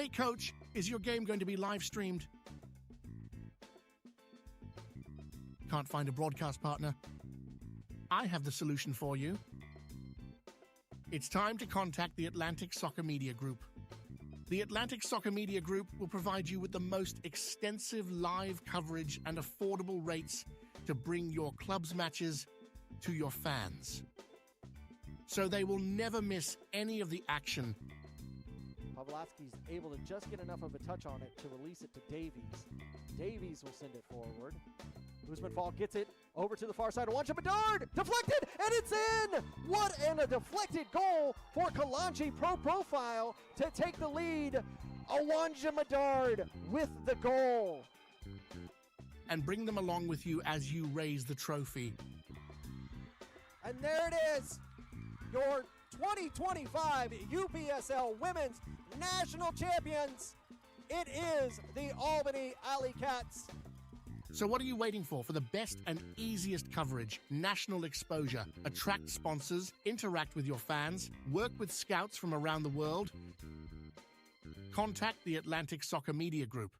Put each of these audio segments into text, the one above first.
Hey coach, is your game going to be live streamed? Can't find a broadcast partner? I have the solution for you. It's time to contact the Atlantic Soccer Media Group. The Atlantic Soccer Media Group will provide you with the most extensive live coverage and affordable rates to bring your club's matches to your fans, so they will never miss any of the action. Pavlovsky's able to just get enough of a touch on it to release it to Davies. Davies will send it forward. Usman Fall gets it over to the far side. Awanja Bedard deflected, and it's in! What a deflected goal for Kalanchi Pro Profile to take the lead. Awanja Bedard with the goal. And bring them along with you as you raise the trophy. And there it is, your 2025 UPSL Women's National Champions. It is the Albany Alley Cats. So what are you waiting for? For the best and easiest coverage, national exposure, attract sponsors, interact with your fans, work with scouts from around the world? Contact the Atlantic Soccer Media Group.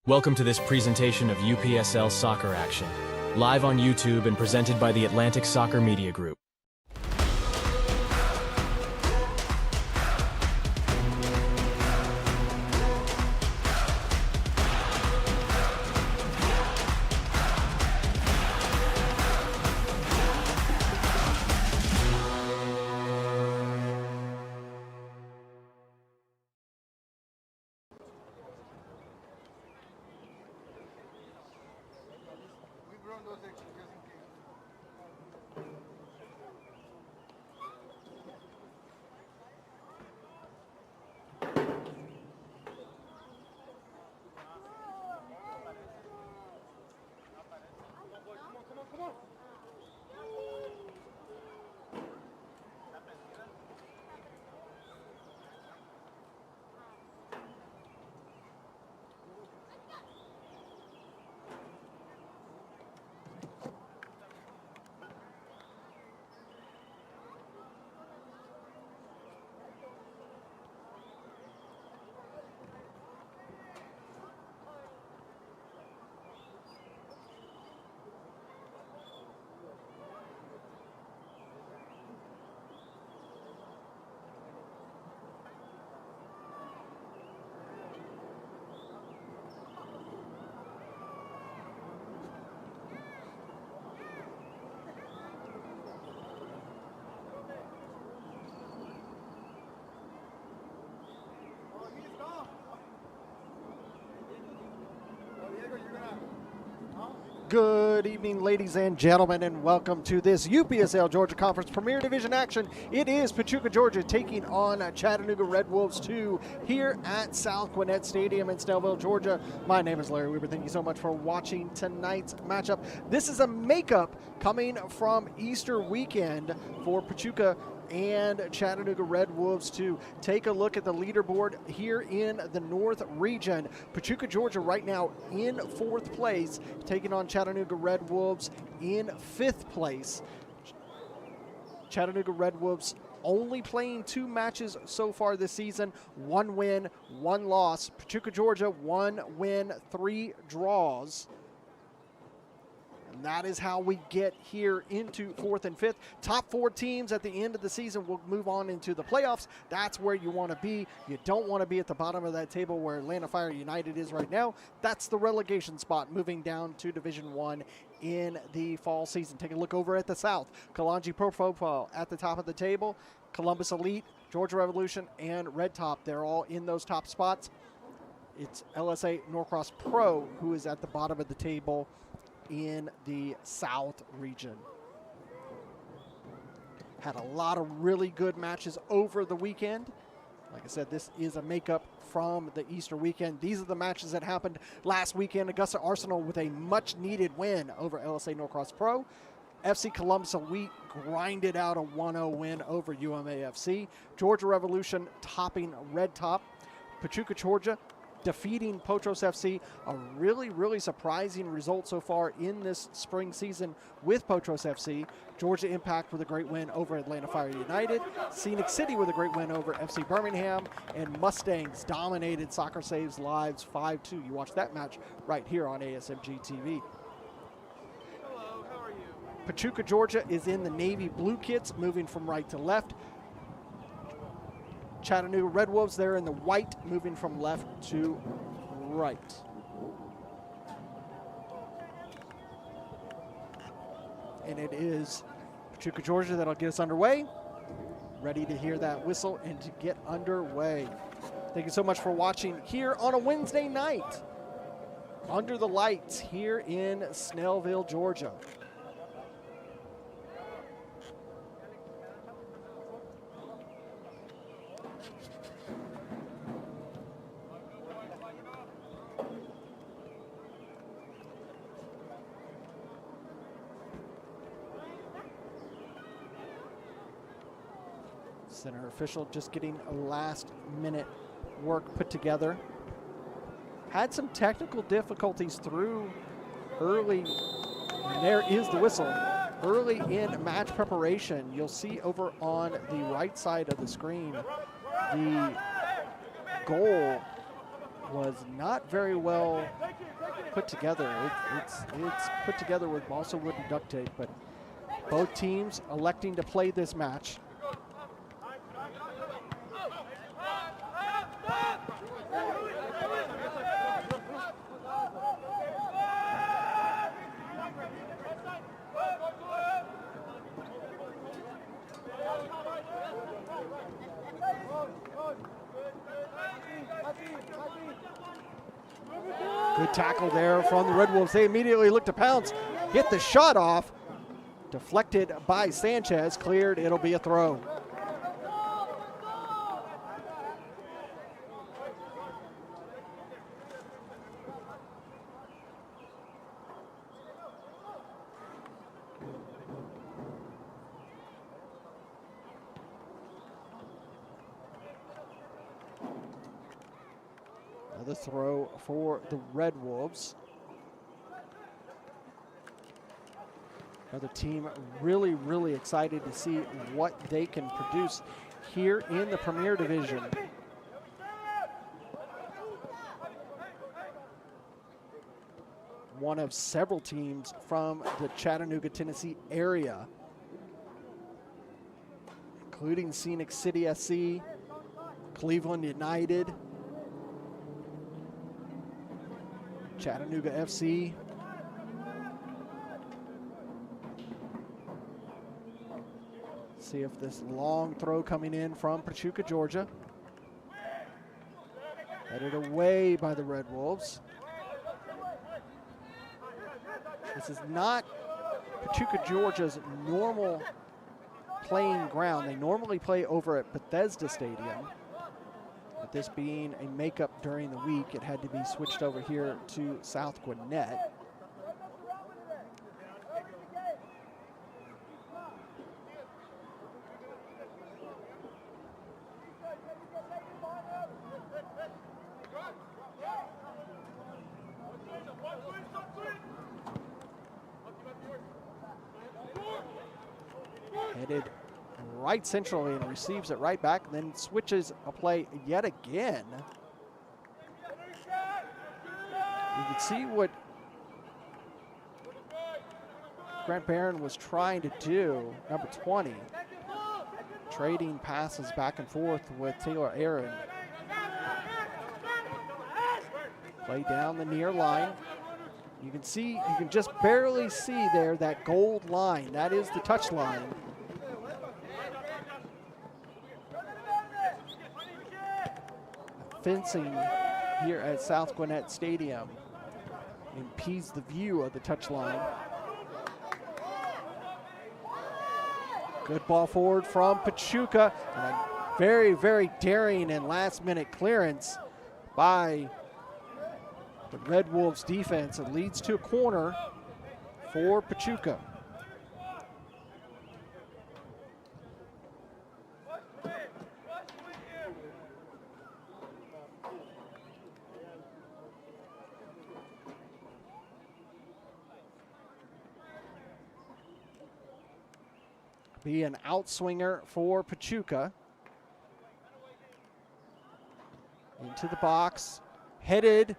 Welcome to this presentation of UPSL Soccer Action, live on YouTube and presented by the Atlantic Soccer Media Group. Good evening, ladies and gentlemen, and welcome to this UPSL Georgia Conference Premier Division action. It is Pachuca, Georgia, taking on Chattanooga Red Wolves 2 here at South Gwinnett Stadium in Snellville, Georgia. My name is Larry Weber. Thank you so much for watching tonight's matchup. This is a makeup coming from Easter weekend for Pachuca and Chattanooga Red Wolves to take a look at the leaderboard here in the North region. Pachuca, Georgia right now in 4th place, taking on Chattanooga Red Wolves in 5th place. Chattanooga Red Wolves only playing 2 matches so far this season, 1 win, 1 loss. Pachuca, Georgia, 1 win, 3 draws. And that is how we get here into 4th and 5th. Top 4 teams at the end of the season will move on into the playoffs. That's where you want to be. You don't want to be at the bottom of that table where Atlanta Fire United is right now. That's the relegation spot moving down to Division 1 in the fall season. Take a look over at the South. Kalanji Pro Football at the top of the table. Columbus Elite, Georgia Revolution, and Red Top. They're all in those top spots. It's LSA Norcross Pro who is at the bottom of the table in the South region. Had a lot of really good matches over the weekend. Like I said, this is a makeup from the Easter weekend. These are the matches that happened last weekend. Augusta Arsenal with a much-needed win over LSA Norcross Pro. FC Columbus Elite grinded out a 1-0 win over UMAFC. Georgia Revolution topping Red Top. Pachuca, Georgia defeating Potros FC, a really, really surprising result so far in this spring season with Potros FC. Georgia Impact with a great win over Atlanta Fire United. Scenic City with a great win over FC Birmingham. And Mustangs dominated Soccer Saves Lives 5-2. You watch that match right here on ASMG TV. Hello, how are you? Pachuca, Georgia is in the navy blue kits, moving from right to left. Chattanooga Red Wolves, they're in the white, moving from left to right. And it is Pachuca, Georgia that'll get us underway. Ready to hear that whistle and to get underway. Thank you so much for watching here on a Wednesday night under the lights here in Snellville, Georgia. Center official just getting a last-minute work put together. Had some technical difficulties through early, and there is the whistle. Early in match preparation, you'll see over on the right side of the screen, the goal was not very well put together. It's put together with balsa wood and duct tape, but both teams electing to play this match. Good tackle there from the Red Wolves. They immediately look to pounce. hit the shot off. Deflected by Sanchez, cleared, it'll be a throw. Another throw for the Red Wolves. Another team really, really excited to see what they can produce here in the Premier Division. One of several teams from the Chattanooga, Tennessee area, including Scenic City SC, Cleveland United, Chattanooga FC. See if this long throw coming in from Pachuca, Georgia. Headed away by the Red Wolves. This is not Pachuca, Georgia's normal playing ground. They normally play over at Bethesda Stadium. With this being a makeup during the week, it had to be switched over here to South Gwinnett. Headed right centrally and receives it right back, then switches a play yet again. You can see what Grant Barron was trying to do, number 20. Trading passes back and forth with Taylor Aaron. Play down the near line. You can see, you can just barely see there that gold line. That is the touch line. Fencing here at South Gwinnett Stadium impedes the view of the touch line. Good ball forward from Pachuca, and a very, very daring and last-minute clearance by the Red Wolves defense. It leads to a corner for Pachuca. Be an outswinger for Pachuca. Into the box, headed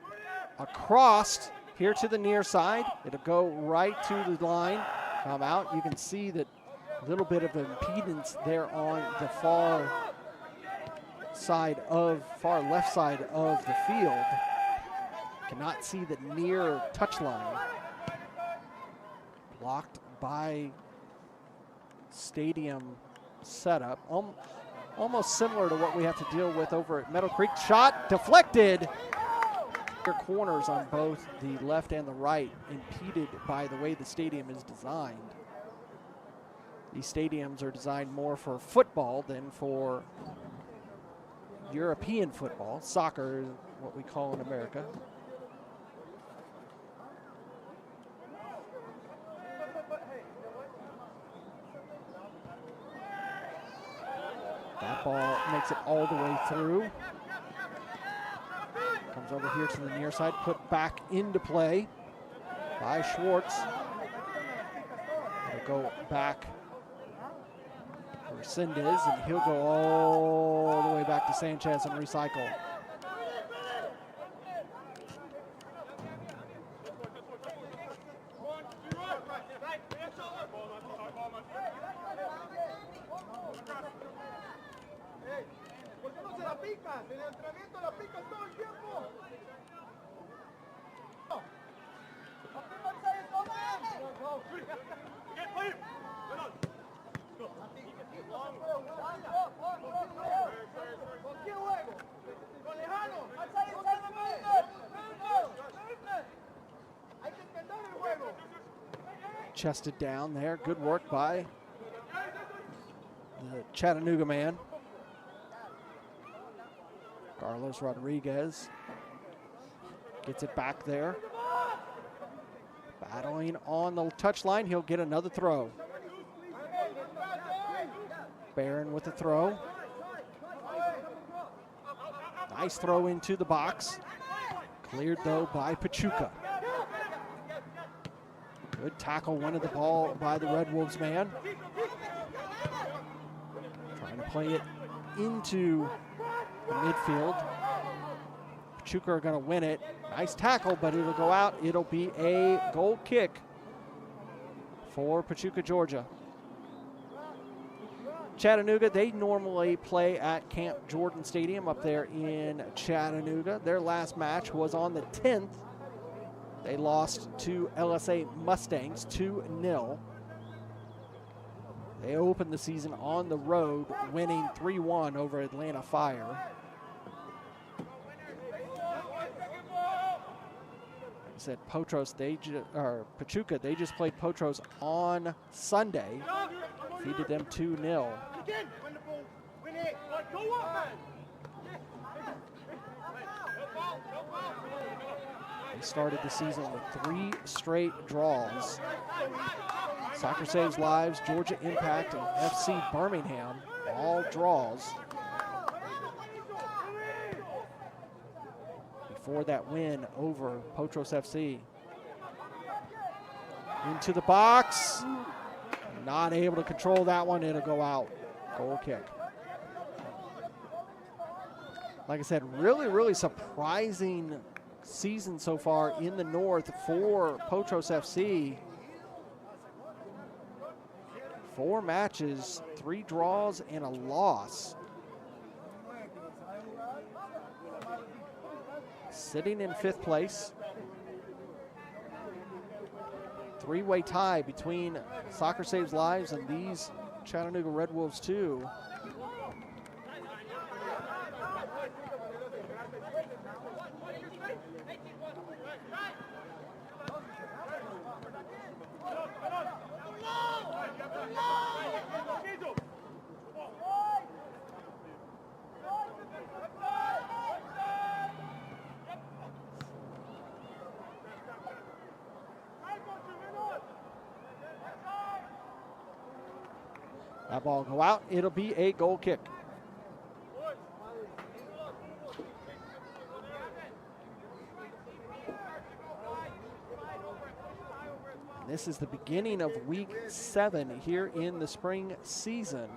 across here to the near side. It'll go right to the line, come out. You can see that little bit of impedance there on the far left side of the field. Cannot see the near touch line. Blocked by stadium setup, almost similar to what we have to deal with over at Meadow Creek. Shot deflected. Corners on both the left and the right, impeded by the way the stadium is designed. These stadiums are designed more for football than for European football. Soccer is what we call in America. That ball makes it all the way through. Comes over here to the near side, put back into play by Schwartz. It'll go back for Sindez, and he'll go all the way back to Sanchez and recycle. chested down there. Good work by the Chattanooga man. Carlos Rodriguez gets it back there. Battling on the touchline. He'll get another throw. Barron with the throw. Nice throw into the box. Cleared, though, by Pachuca. Good tackle, wanted the ball by the Red Wolves man. Trying to play it into the midfield. Pachuca are going to win it. Nice tackle, but it'll go out. It'll be a goal kick for Pachuca, Georgia. Chattanooga, they normally play at Camp Jordan Stadium up there in Chattanooga. Their last match was on the 10th. They lost to LSA Mustangs 2-0. They opened the season on the road, winning 3-1 over Atlanta Fire. Like I said, Pachuca, they just played Potros on Sunday. Defeated them 2-0. They started the season with 3 straight draws. Soccer Saves Lives, Georgia Impact, and FC Birmingham, all draws. Before that win over Potros FC. Into the box. Not able to control that one. It'll go out. Goal kick. Like I said, really, really surprising season so far in the North for Potros FC. 4 matches, 3 draws, and a loss. Sitting in 5th place. 3-way tie between Soccer Saves Lives and these Chattanooga Red Wolves too. That ball will go out. It'll be a goal kick. This is the beginning of week 7 here in the spring season.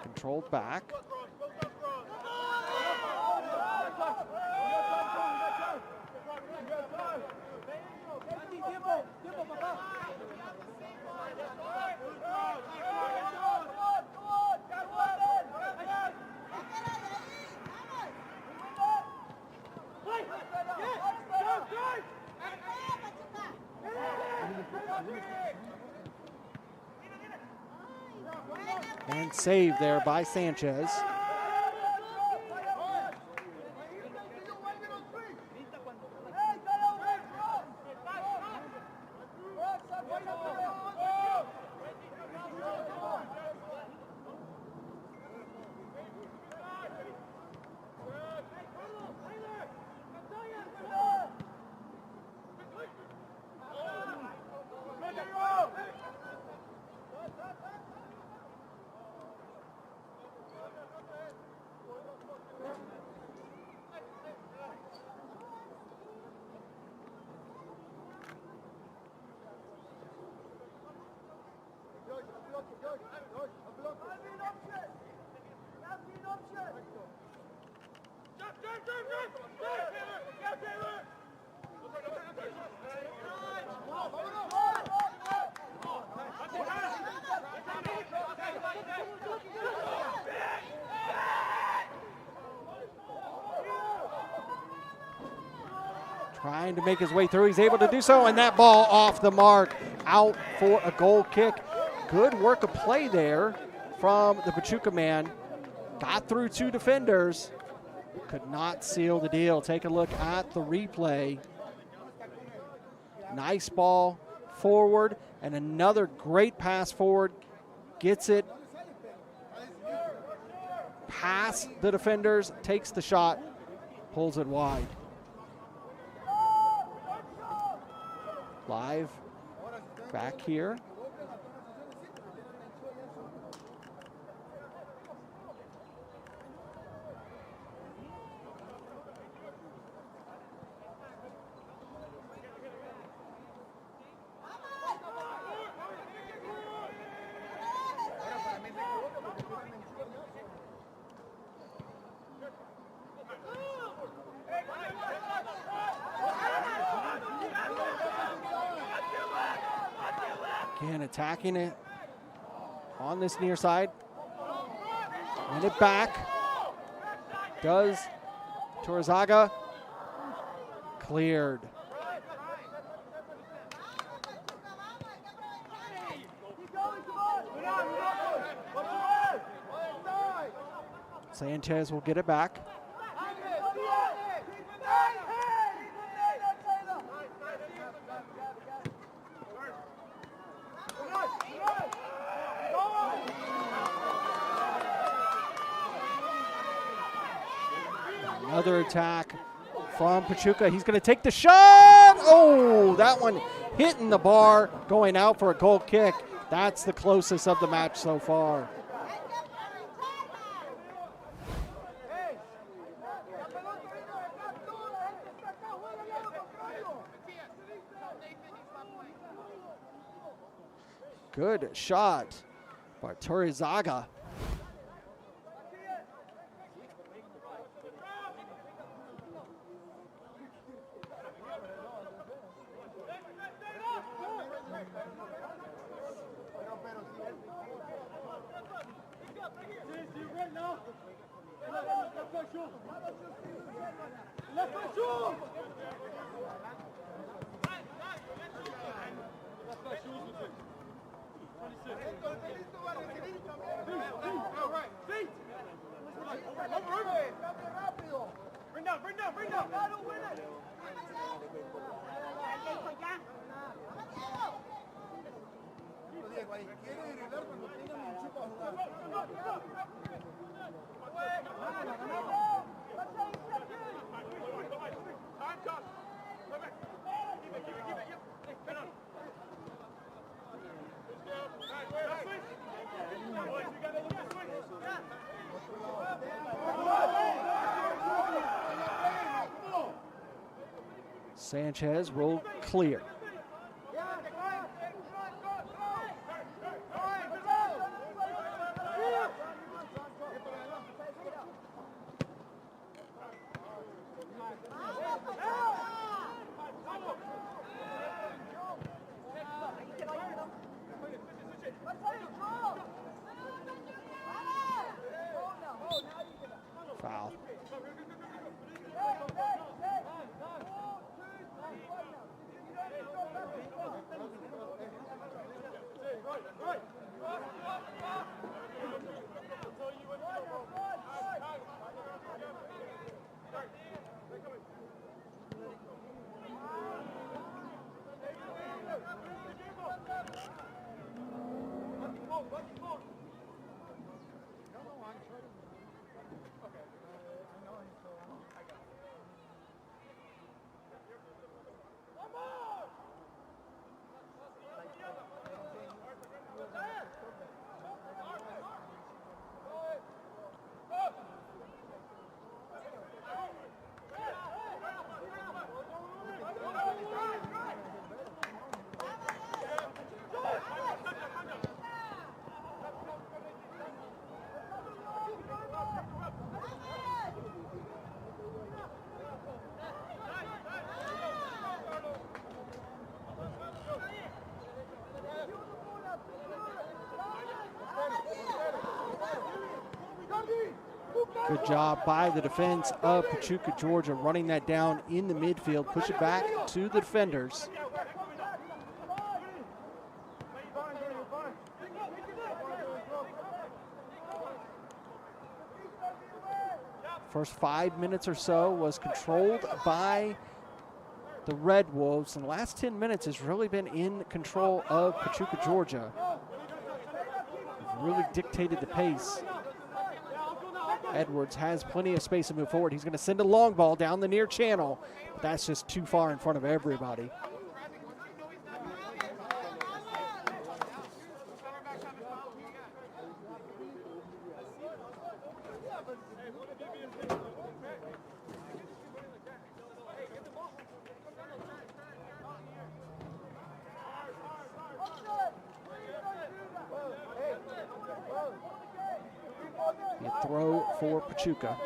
Controlled back. And saved there by Sanchez. Trying to make his way through. He's able to do so, and that ball off the mark, out for a goal kick. Good work of play there from the Pachuca man. Got through 2 defenders, could not seal the deal. Take a look at the replay. Nice ball forward, and another great pass forward. Gets it past the defenders, takes the shot, pulls it wide. Live back here. Again, attacking it on this near side. Win it back. Does Torrezaga. Cleared. Sanchez will get it back. Another attack from Pachuca. He's going to take the shot. Oh, that one hitting the bar, going out for a goal kick. That's the closest of the match so far. Good shot by Torrezaga. Sanchez will clear. Foul. Good job by the defense of Pachuca, Georgia, running that down in the midfield, push it back to the defenders. First 5 minutes or so was controlled by the Red Wolves, and the last 10 minutes has really been in control of Pachuca, Georgia. Really dictated the pace. Edwards has plenty of space to move forward. He's going to send a long ball down the near channel, but that's just too far in front of everybody. A throw for Pachuca.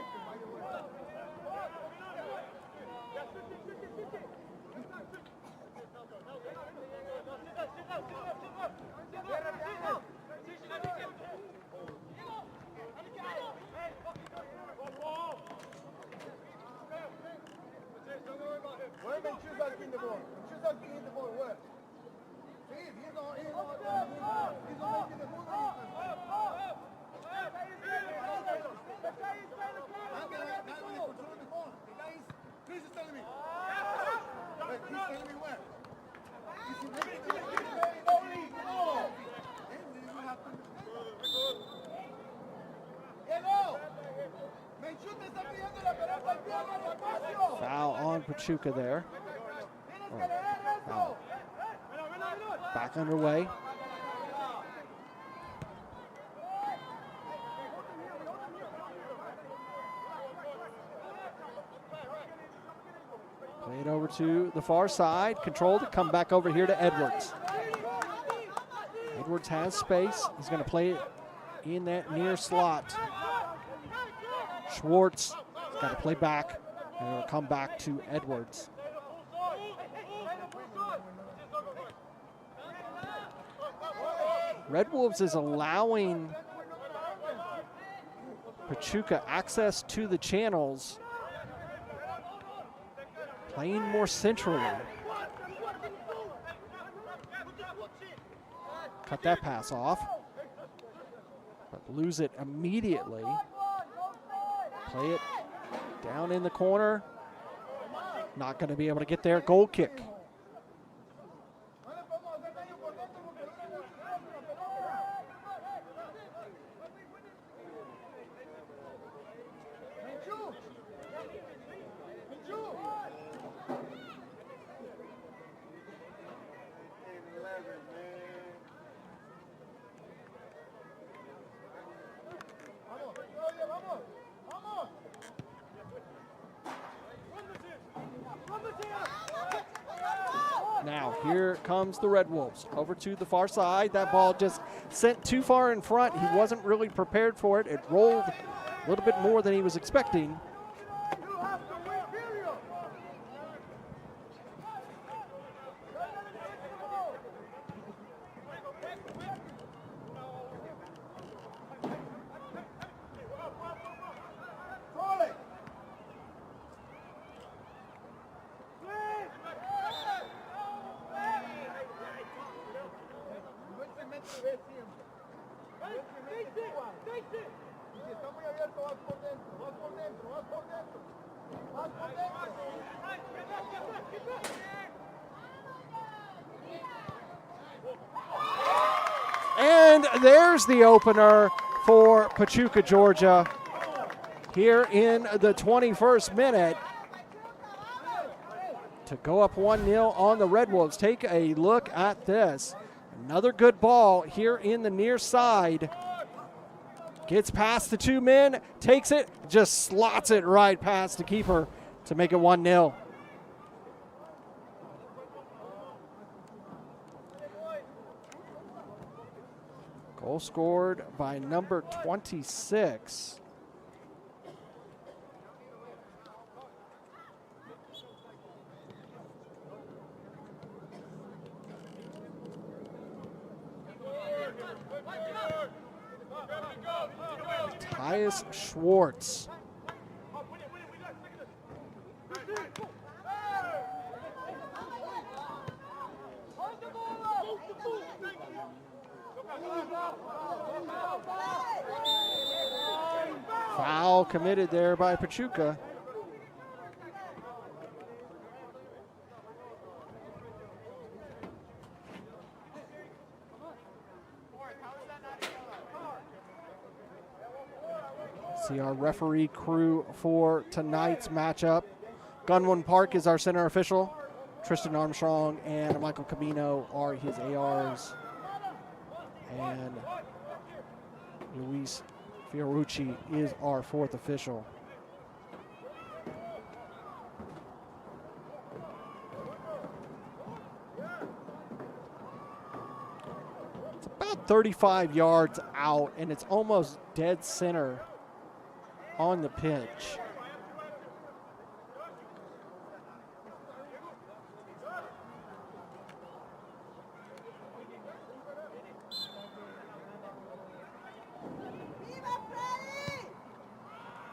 Foul on Pachuca there. Foul. Back underway. Play it over to the far side, controlled it, come back over here to Edwards. Edwards has space. He's going to play it in that near slot. Schwartz has got to play back, and it'll come back to Edwards. Red Wolves is allowing Pachuca access to the channels, playing more centrally. Cut that pass off, but lose it immediately. Play it down in the corner. Not going to be able to get there. Goal kick. Now, here comes the Red Wolves over to the far side. That ball just sent too far in front. He wasn't really prepared for it. It rolled a little bit more than he was expecting. And there's the opener for Pachuca, Georgia, here in the 21st minute to go up 1-0 on the Red Wolves. Take a look at this. Another good ball here in the near side. Gets past the two men, takes it, just slots it right past the keeper to make it 1-0. Goal scored by number 26. Tyus Schwartz. Foul committed there by Pachuca. See our referee crew for tonight's matchup. Gunwin Park is our center official. Tristan Armstrong and Michael Camino are his ARs. And Luis Fiorucci is our fourth official. It's about 35 yards out, and it's almost dead center on the pitch.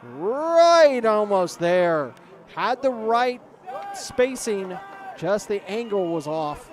Right, almost there. Had the right spacing, just the angle was off.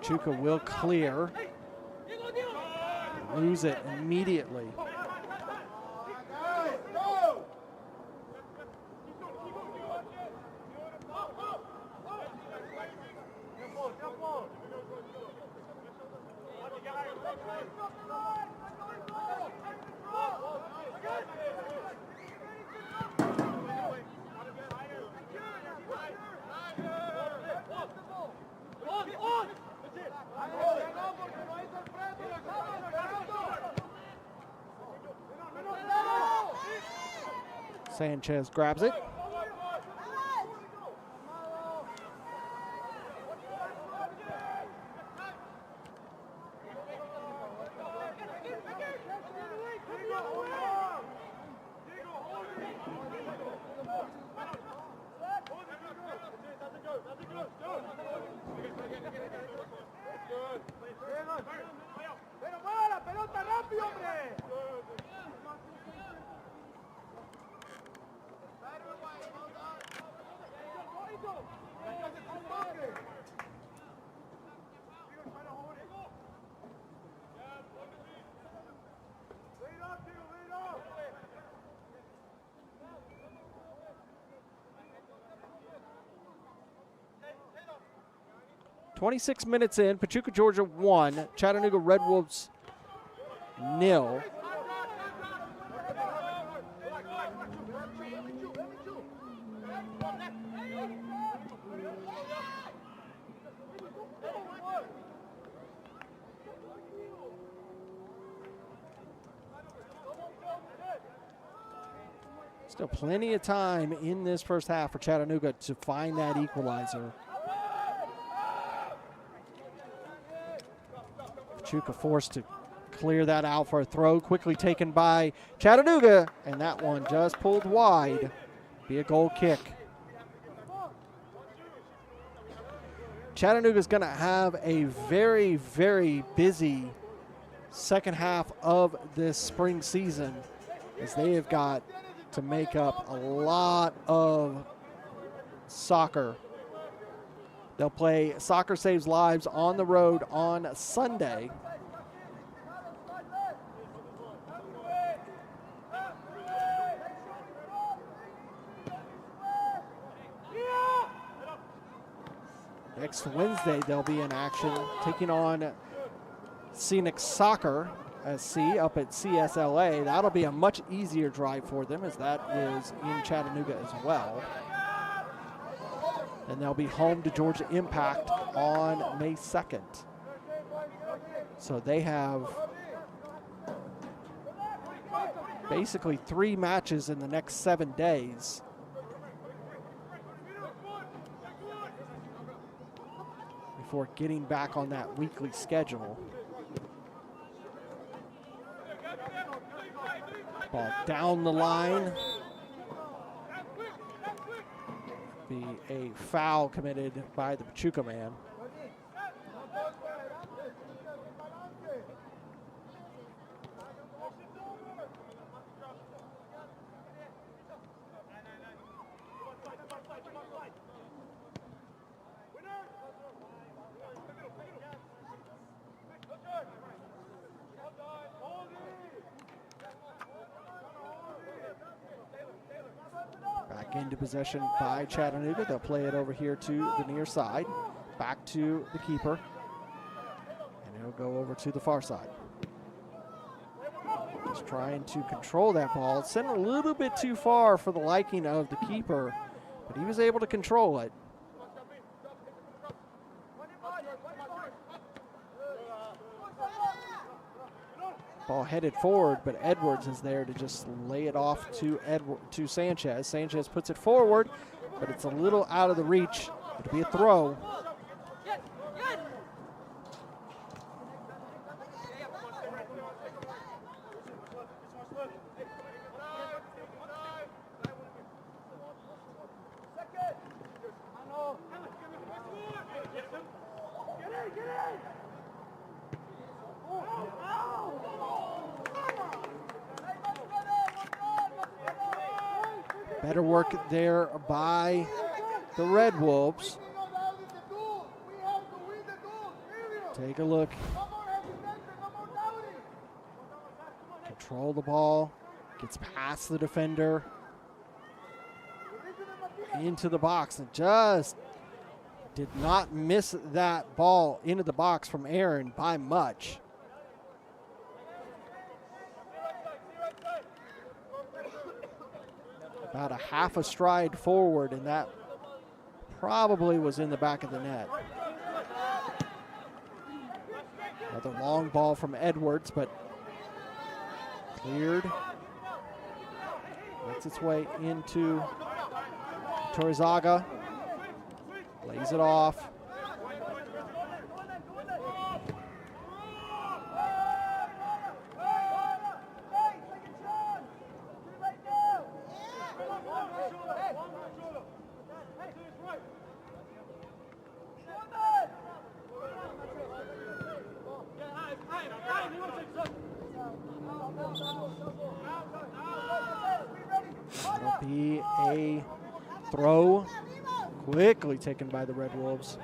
Pachuca will clear. Lose it immediately. Sanchez grabs it. .26 minutes in, Pachuca, Georgia 1, Chattanooga Red Wolves 0. Still plenty of time in this first half for Chattanooga to find that equalizer. Pachuca forced to clear that out for a throw, quickly taken by Chattanooga, and that one just pulled wide. Be a goal kick. Chattanooga's going to have a very, very busy second half of this spring season, as they have got to make up a lot of soccer. They'll play Soccer Saves Lives on the road on Sunday. Next Wednesday, they'll be in action taking on Scenic Soccer SC up at CSLA. That'll be a much easier drive for them, as that is in Chattanooga as well. And they'll be home to Georgia Impact on May 2nd. So they have basically 3 matches in the next 7 days. Before getting back on that weekly schedule. Ball down the line. Be a foul committed by the Pachuca man. Back into possession by Chattanooga. They'll play it over here to the near side. Back to the keeper. And he'll go over to the far side. Just trying to control that ball. It's sent a little bit too far for the liking of the keeper, but he was able to control it. Ball headed forward, but Edwards is there to just lay it off to Sanchez. Sanchez puts it forward, but it's a little out of the reach. It'll be a throw. Better work there by the Red Wolves. Take a look. Control the ball. Gets past the defender. Into the box and just did not miss that ball into the box from Aaron by much. About a half a stride forward, and that probably was in the back of the net. Another long ball from Edwards, but cleared. Makes its way into Torrezaga. Lays it off. That'll be a throw, quickly taken by the Red Wolves.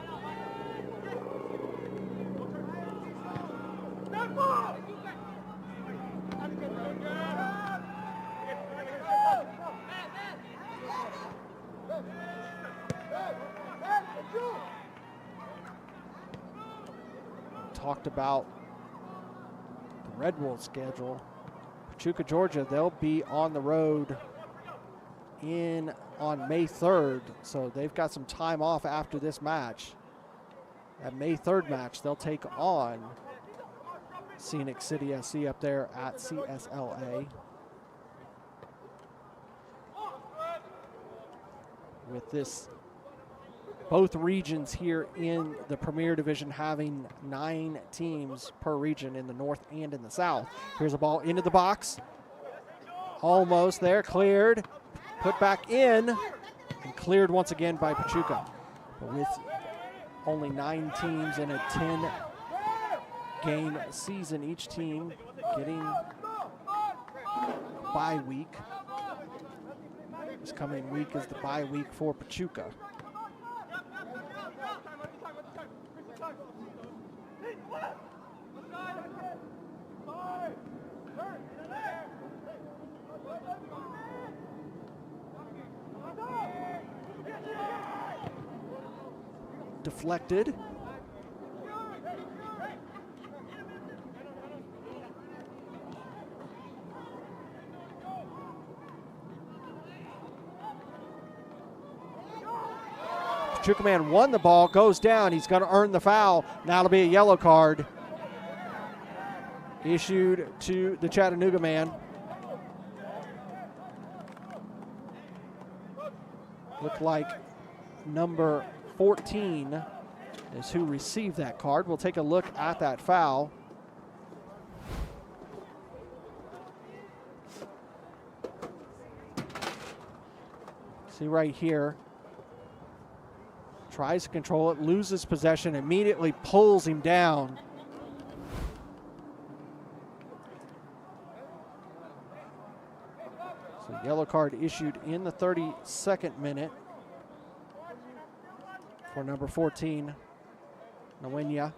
Talked about the Red Wolves schedule. Pachuca, Georgia, they'll be on the road on May 3rd, so they've got some time off after this match. That May 3rd match, they'll take on Scenic City SC up there at CSLA. With this, both regions here in the Premier Division having 9 teams per region in the north and in the south. Here's a ball into the box. Almost there, cleared. Put back in, and cleared once again by Pachuca. But with only 9 teams in a 10-game season, each team getting a bye week. This coming week is the bye week for Pachuca. deflected. Pachuca man won the ball, goes down. He's going to earn the foul. Now it'll be a yellow card issued to the Chattanooga man. Looked like number 14 is who received that card. We'll take a look at that foul. See right here. Tries to control it, loses possession, immediately pulls him down. So yellow card issued in the 32nd minute for number 14, Nwenya.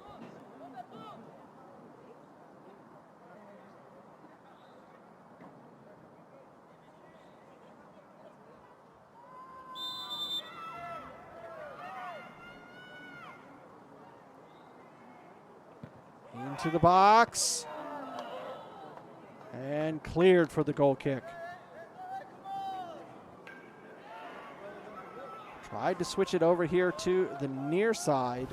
Into the box and cleared for the goal kick. Tried to switch it over here to the near side.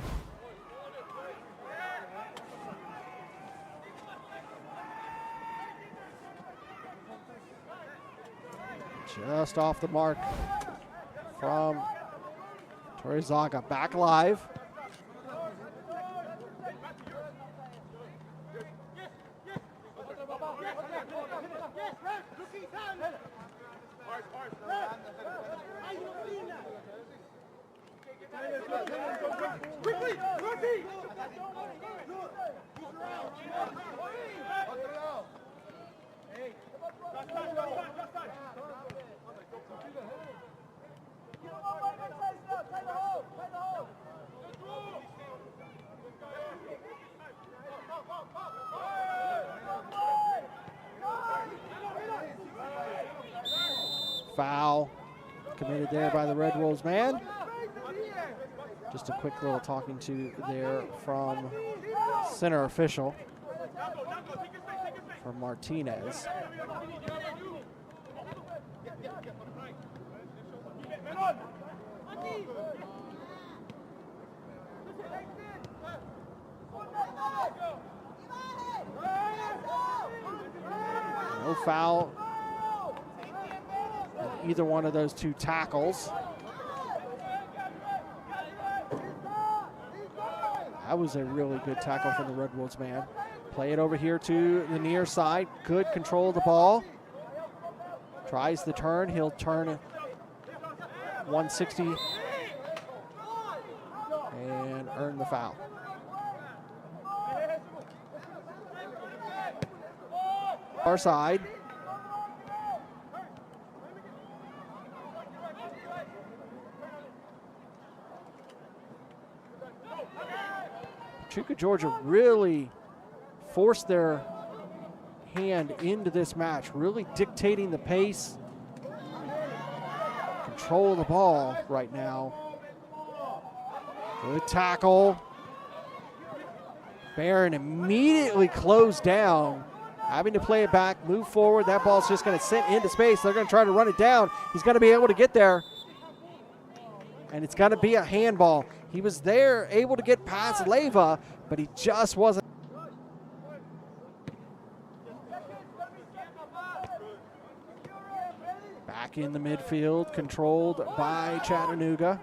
Just off the mark from Torrezaga. Back live. Foul committed there by the Red Wolves man. Just a quick little talking to there from center official for Martinez. No foul in either one of those two tackles. That was a really good tackle from the Red Wolves man. Play it over here to the near side. Good control of the ball. Tries the turn. He'll turn 160 and earn the foul. Far side. Pachuca, Georgia really forced their hand into this match, really dictating the pace, control of the ball right now. Good tackle. Barron immediately closed down, having to play it back, move forward. That ball's just going to sit into space. They're going to try to run it down. He's going to be able to get there, and it's going to be a handball. He was there, able to get past Leyva, but he just wasn't. Back in the midfield, controlled by Chattanooga.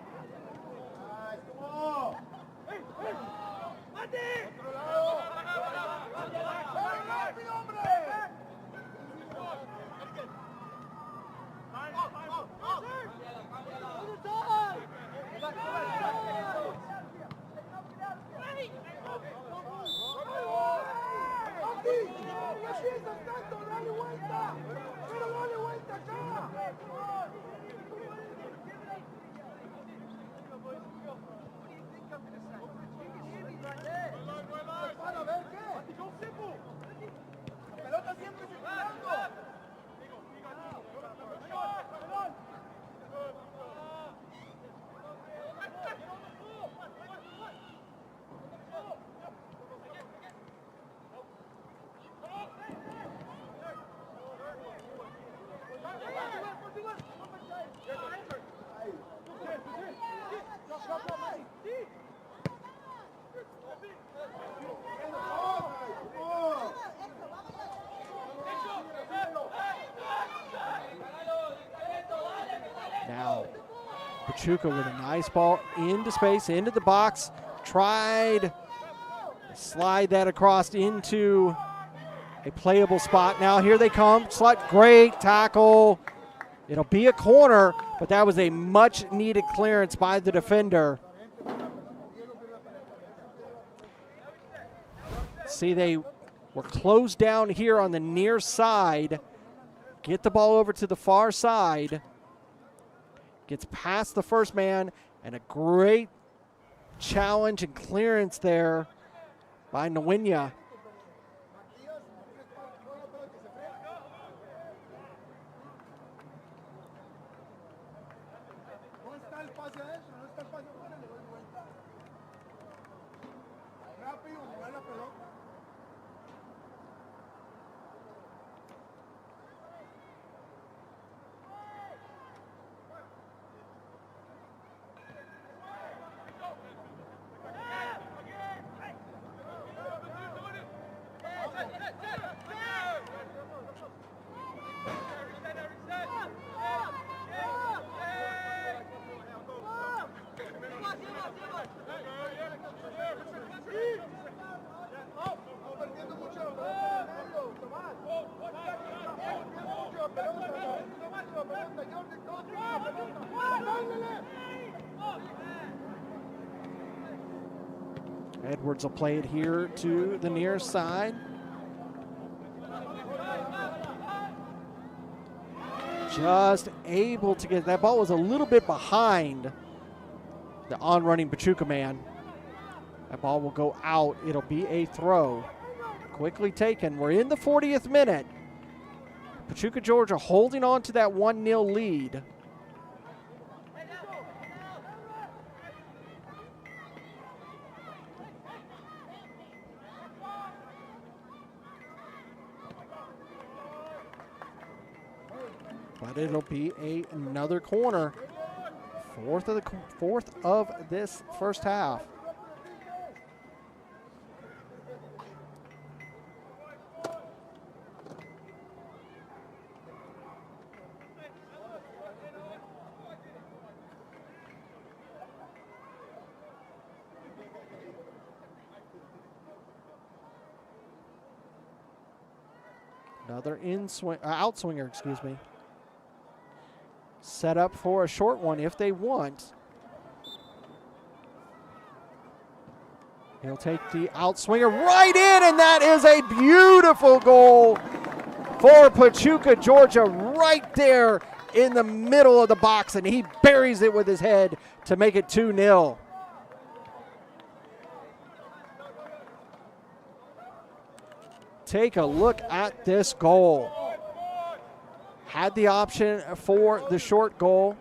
Pachuca with a nice ball into space, into the box. Tried to slide that across into a playable spot. Now here they come. Great tackle. It'll be a corner, but that was a much needed clearance by the defender. See, they were closed down here on the near side. Get the ball over to the far side. Gets past the first man, and a great challenge and clearance there by Nwinya. Edwards will play it here to the near side. Just able to get that ball was a little bit behind the on-running Pachuca man. That ball will go out. It'll be a throw. Quickly taken. We're in the 40th minute. Pachuca, Georgia holding on to that 1-0 lead. But it'll be another corner. Fourth of this first half. Another outswinger, excuse me. Set up for a short one if they want. He'll take the outswinger right in, and that is a beautiful goal for Pachuca, Georgia, right there in the middle of the box, and he buries it with his head to make it 2-0. Take a look at this goal. Had the option for the short goal,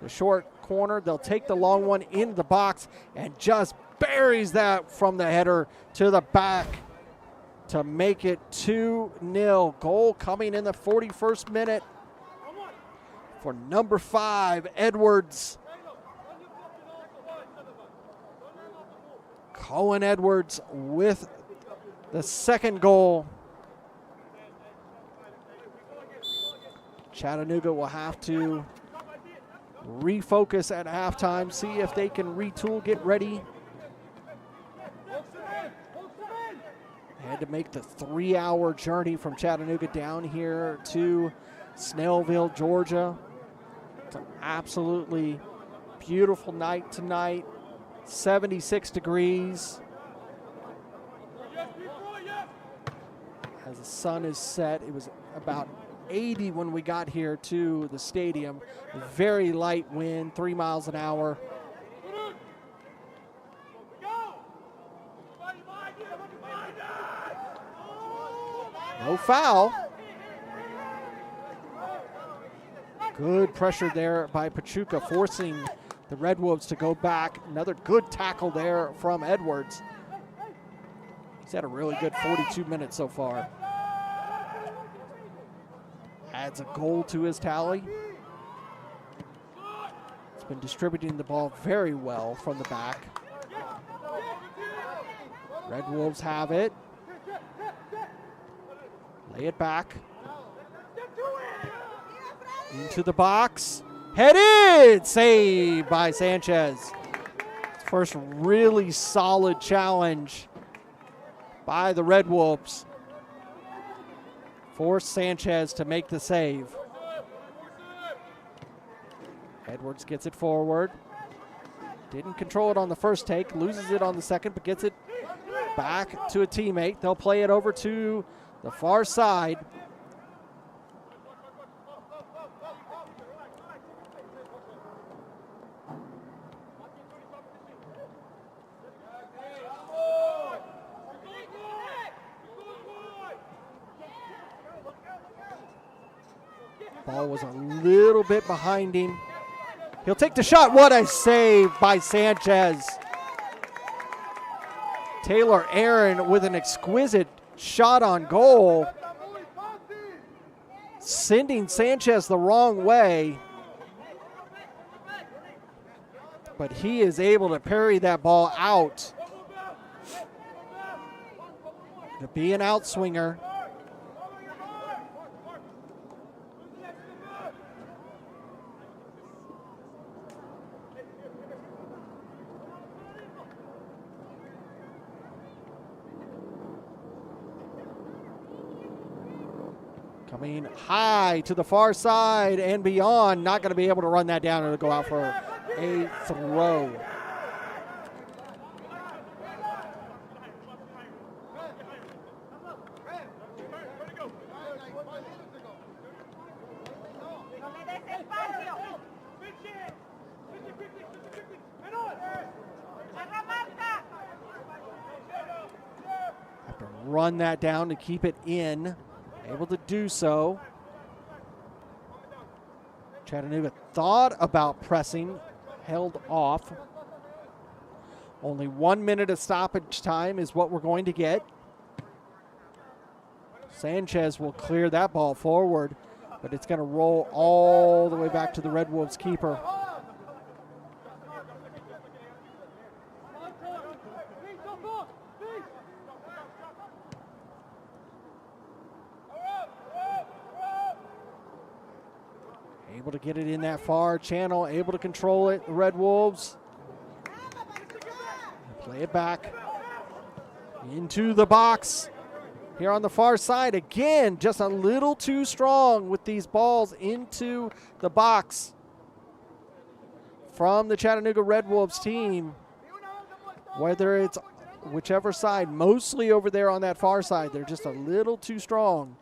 the short corner. They'll take the long one into the box and just buries that from the header to the back to make it 2-0. Goal coming in the 41st minute for number 5, Edwards. Cohen Edwards with the second goal. Chattanooga will have to refocus at halftime, see if they can retool, get ready. They had to make the 3-hour journey from Chattanooga down here to Snellville, Georgia. It's an absolutely beautiful night tonight, 76 degrees. As the sun is set, it was about 80 when we got here to the stadium. Very light wind, 3 miles an hour. No foul. Good pressure there by Pachuca, forcing the Red Wolves to go back. Another good tackle there from Edwards. He's had a really good 42 minutes so far. Adds a goal to his tally. He's been distributing the ball very well from the back. Red Wolves have it. Lay it back. Into the box. Headed! Saved by Sanchez. First really solid challenge by the Red Wolves. Forced Sanchez to make the save. Edwards gets it forward. Didn't control it on the first take, loses it on the second, but gets it back to a teammate. They'll play it over to the far side. Ball was a little bit behind him. He'll take the shot. What a save by Sanchez. Taylor Aaron with an exquisite shot on goal, sending Sanchez the wrong way. But he is able to parry that ball out. To be an outswinger. Coming high to the far side and beyond. Not going to be able to run that down. It'll go out for a throw. Have to run that down to keep it in. Able to do so. Chattanooga thought about pressing, held off. Only 1 minute of stoppage time is what we're going to get. Sanchez will clear that ball forward, but it's going to roll all the way back to the Red Wolves keeper. Able to get it in that far channel, able to control it, the Red Wolves. Play it back into the box here on the far side. Again, just a little too strong with these balls into the box from the Chattanooga Red Wolves team. Whether it's whichever side, mostly over there on that far side, they're just a little too strong.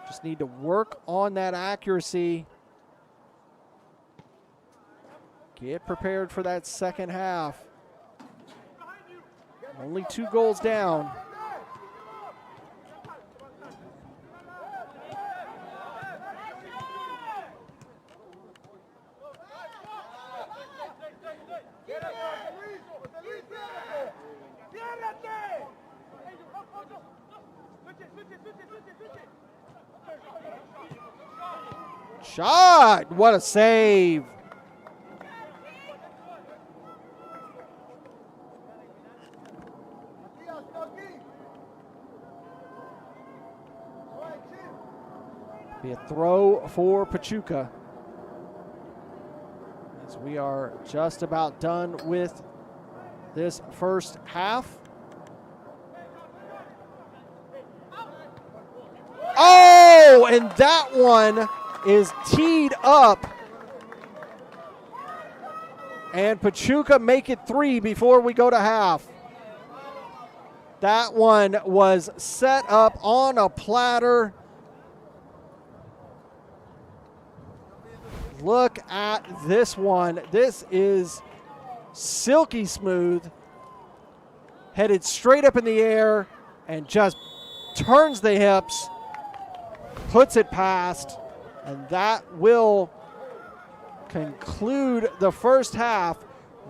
Just need to work on that accuracy. Get prepared for that second half. Only 2 goals down. Shot! What a save! Be a throw for Pachuca. As we are just about done with this first half. Oh, and that one is teed up. And Pachuca make it 3 before we go to half. That one was set up on a platter. Look at this one. This is silky smooth. Headed straight up in the air and just turns the hips, puts it past, and that will conclude the first half.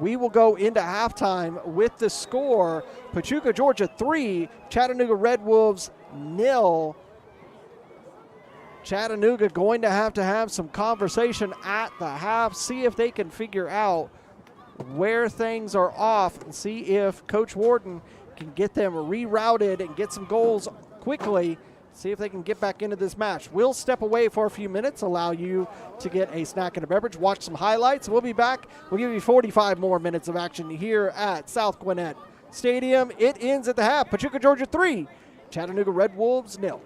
We will go into halftime with the score: Pachuca, Georgia 3, Chattanooga Red Wolves 0. Chattanooga going to have some conversation at the half, see if they can figure out where things are off, and see if Coach Warden can get them rerouted and get some goals quickly see if they can get back into this match. We'll step away for a few minutes, allow you to get a snack and a beverage, watch some highlights. We'll be back. We'll give you 45 more minutes of action here at South Gwinnett Stadium. It ends at the half. Pachuca, Georgia 3, Chattanooga Red Wolves 0.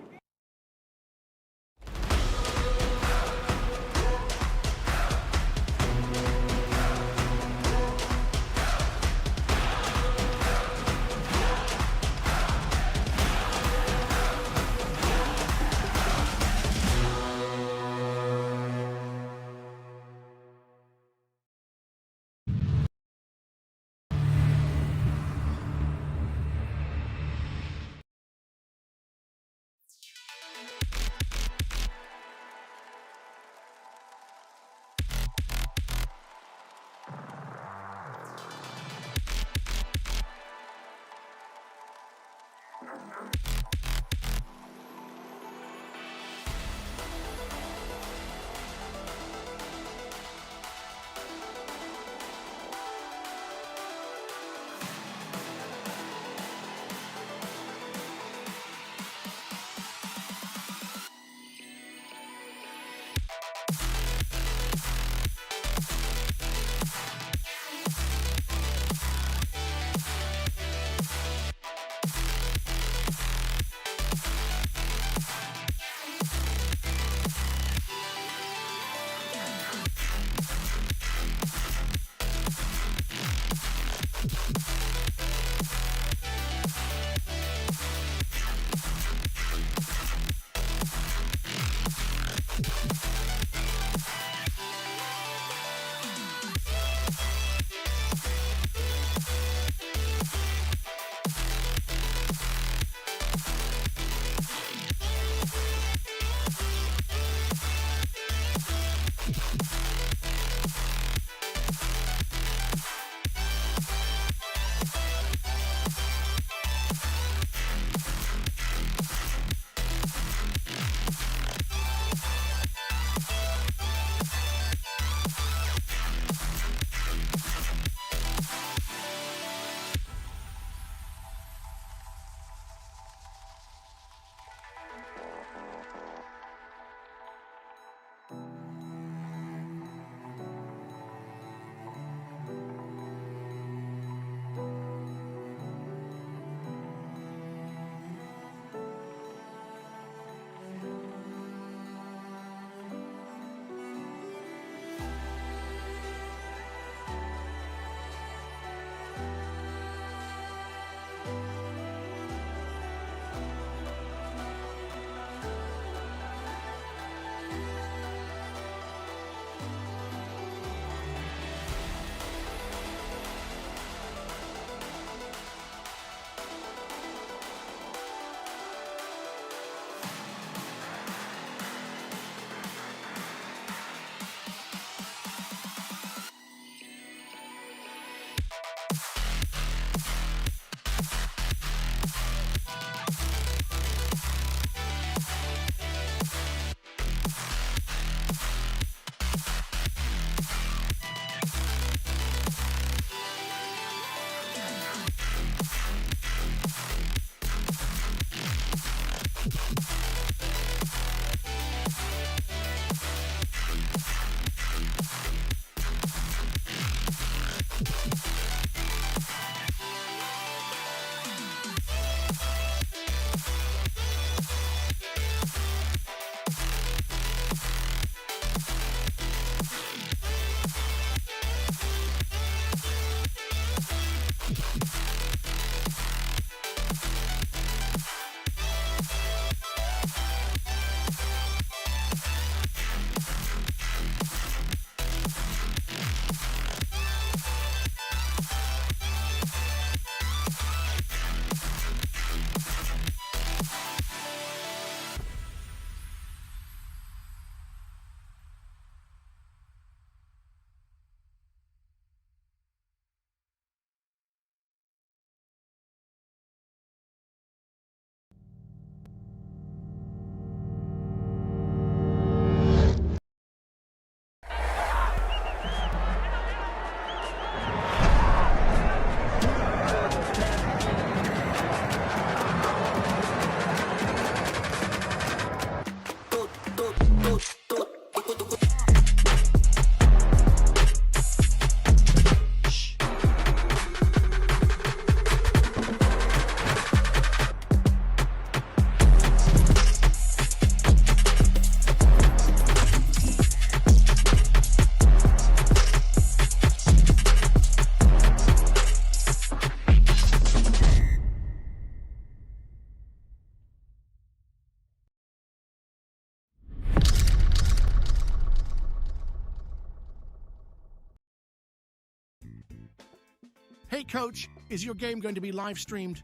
Hey coach, is your game going to be live streamed?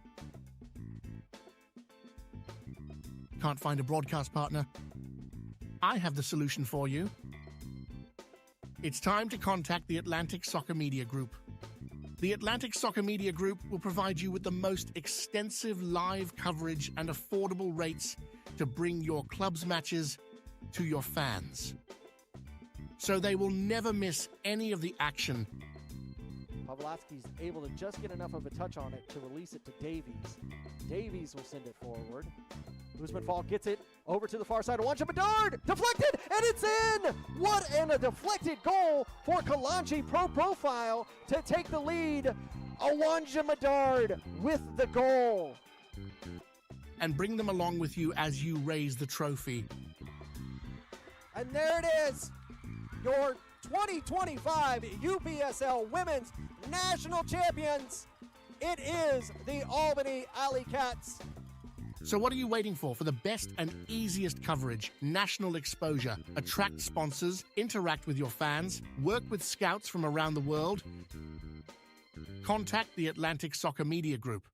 Can't find a broadcast partner? I have the solution for you. It's time to contact the Atlantic Soccer Media Group. The Atlantic Soccer Media Group will provide you with the most extensive live coverage and affordable rates to bring your club's matches to your fans, so they will never miss any of the action. Pavlovsky's able to just get enough of a touch on it to release it to Davies. Davies will send it forward. Fall gets it over to the far side. Awanja Bedard deflected, and it's in! What a deflected goal for Kalanchi Pro Profile to take the lead. Awanja Bedard with the goal. And bring them along with you as you raise the trophy. And there it is, your 2025 UPSL Women's National Champions. It is the Albany Alley Cats. So what are you waiting for? For the best and easiest coverage, national exposure, attract sponsors, interact with your fans, work with scouts from around the world? Contact the Atlantic Soccer Media Group.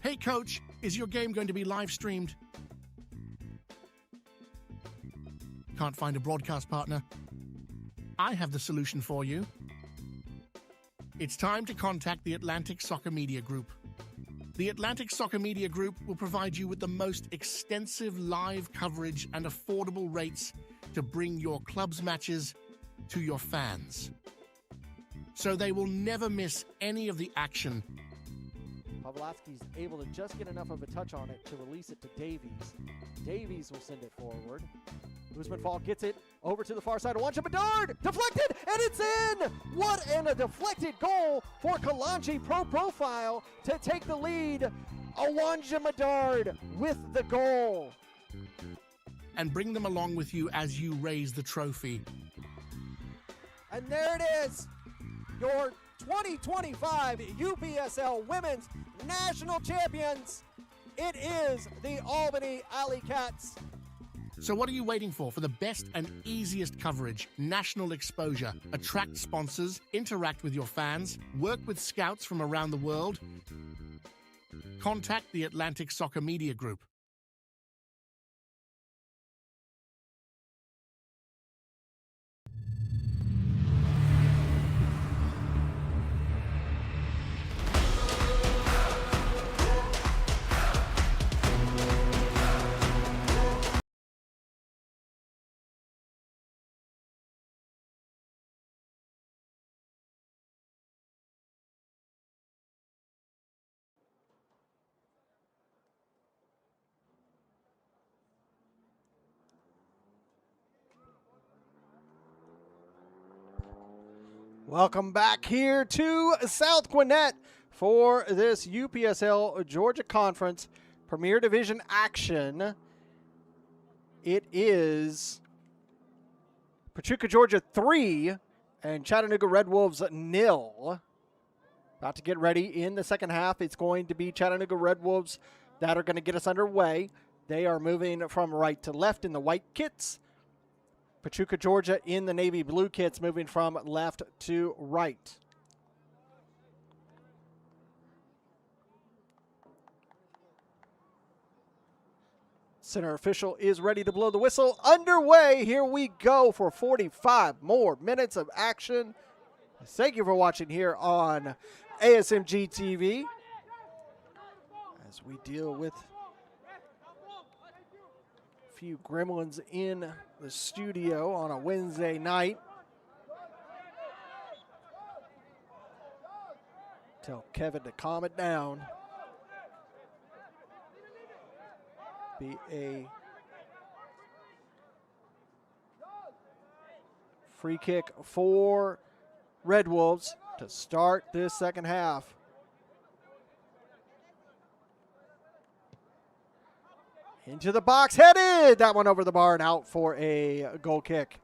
Hey coach, is your game going to be live streamed? Can't find a broadcast partner? I have the solution for you. It's time to contact the Atlantic Soccer Media Group. The Atlantic Soccer Media Group will provide you with the most extensive live coverage and affordable rates to bring your club's matches to your fans, so they will never miss any of the action. Pavlovsky's able to just get enough of a touch on it to release it to Davies. Davies will send it forward. Usman Fall gets it over to the far side. Awanja Bedard deflected, and it's in! What a deflected goal for Kalanchi Pro Profile to take the lead. Awanja Bedard with the goal. And bring them along with you as you raise the trophy. And there it is, your 2025 UPSL Women's National Champions. It is the Albany Alley Cats. So what are you waiting for the best and easiest coverage, national exposure, attract sponsors, interact with your fans, work with scouts from around the world? Contact the Atlantic Soccer Media Group. Welcome back here to South Gwinnett for this UPSL Georgia Conference Premier Division action. It is Pachuca, Georgia 3 and Chattanooga Red Wolves 0. About to get ready in the second half. It's going to be Chattanooga Red Wolves that are going to get us underway. They are moving from right to left in the white kits. Pachuca, Georgia in the navy blue kits, moving from left to right. Center official is ready to blow the whistle. Underway, here we go for 45 more minutes of action. Thank you for watching here on ASMG TV as we deal with a few gremlins in the studio on a Wednesday night. Tell Kevin to calm it down. Be a free kick for Red Wolves to start this second half. Into the box, headed! That one over the bar and out for a goal kick.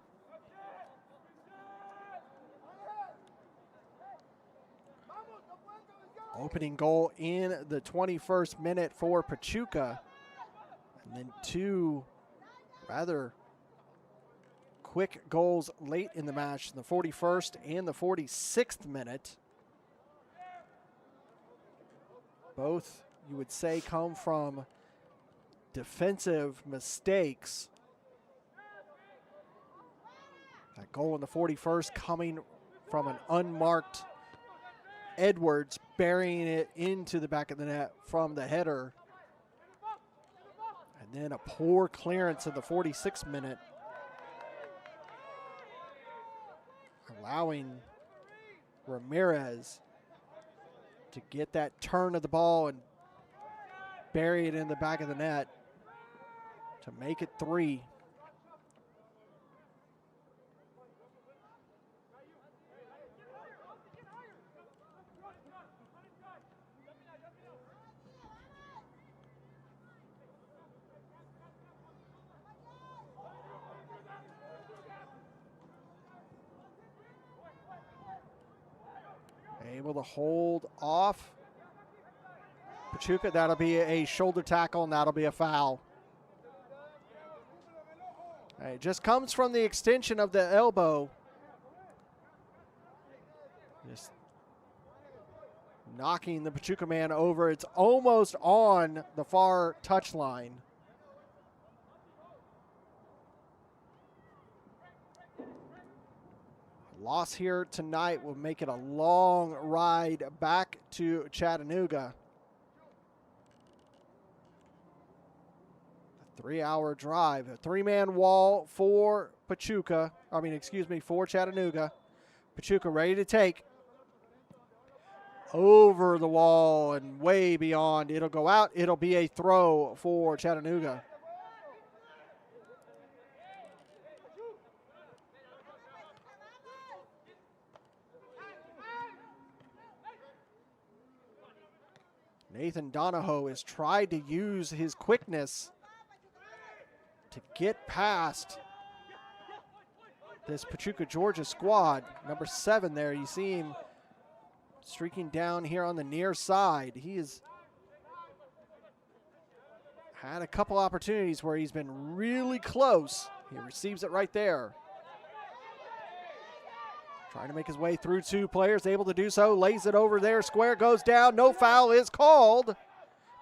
Opening goal in the 21st minute for Pachuca. And then two rather quick goals late in the match, in the 41st and the 46th minute. Both, you would say, come from defensive mistakes. That goal in the 41st coming from an unmarked Edwards, burying it into the back of the net from the header. And then a poor clearance in the 46th minute, allowing Ramirez to get that turn of the ball and bury it in the back of the net to make it 3. Able to hold off Pachuca. That'll be a shoulder tackle, and that'll be a foul. It just comes from the extension of the elbow. Just knocking the Pachuca man over. It's almost on the far touchline. Loss here tonight will make it a long ride back to Chattanooga. A 3-hour drive, a 3-man wall for Pachuca. For Chattanooga. Pachuca ready to take. Over the wall and way beyond. It'll go out. It'll be a throw for Chattanooga. Nathan Donahoe has tried to use his quickness to get past this Pachuca, Georgia squad. Number 7 there, you see him streaking down here on the near side. He has had a couple opportunities where he's been really close. He receives it right there. Trying to make his way through 2 players, able to do so. Lays it over there, square goes down. No foul is called,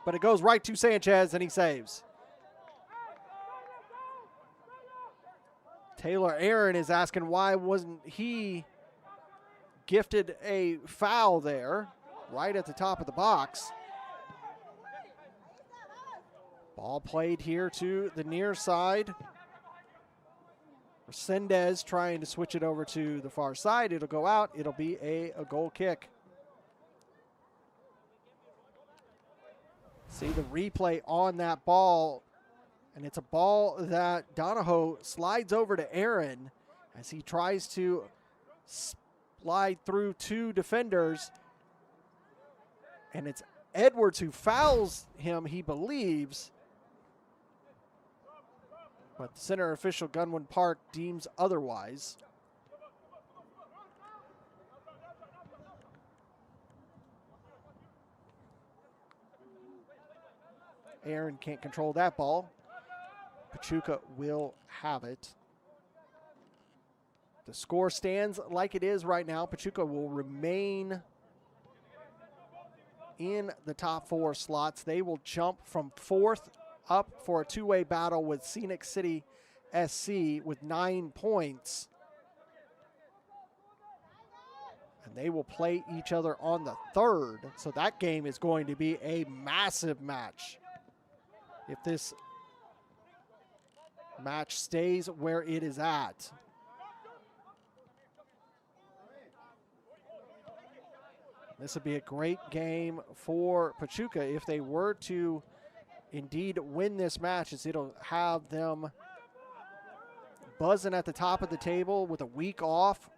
but it goes right to Sanchez and he saves. Taylor Aaron is asking why wasn't he gifted a foul there right at the top of the box. Ball played here to the near side. Resendez trying to switch it over to the far side. It'll go out. It'll be a goal kick. See the replay on that ball. And it's a ball that Donahoe slides over to Aaron as he tries to slide through 2 defenders. And it's Edwards who fouls him, he believes. But the center official, Gunwin Park, deems otherwise. Aaron can't control that ball. Pachuca will have it. The score stands like it is right now. Pachuca will remain in the top 4 slots. They will jump from 4th up for a 2-way battle with Scenic City SC with 9 points. And they will play each other on the 3rd. So that game is going to be a massive match. If this match stays where it is at. This would be a great game for Pachuca if they were to indeed win this match, as it'll have them buzzing at the top of the table with a week off.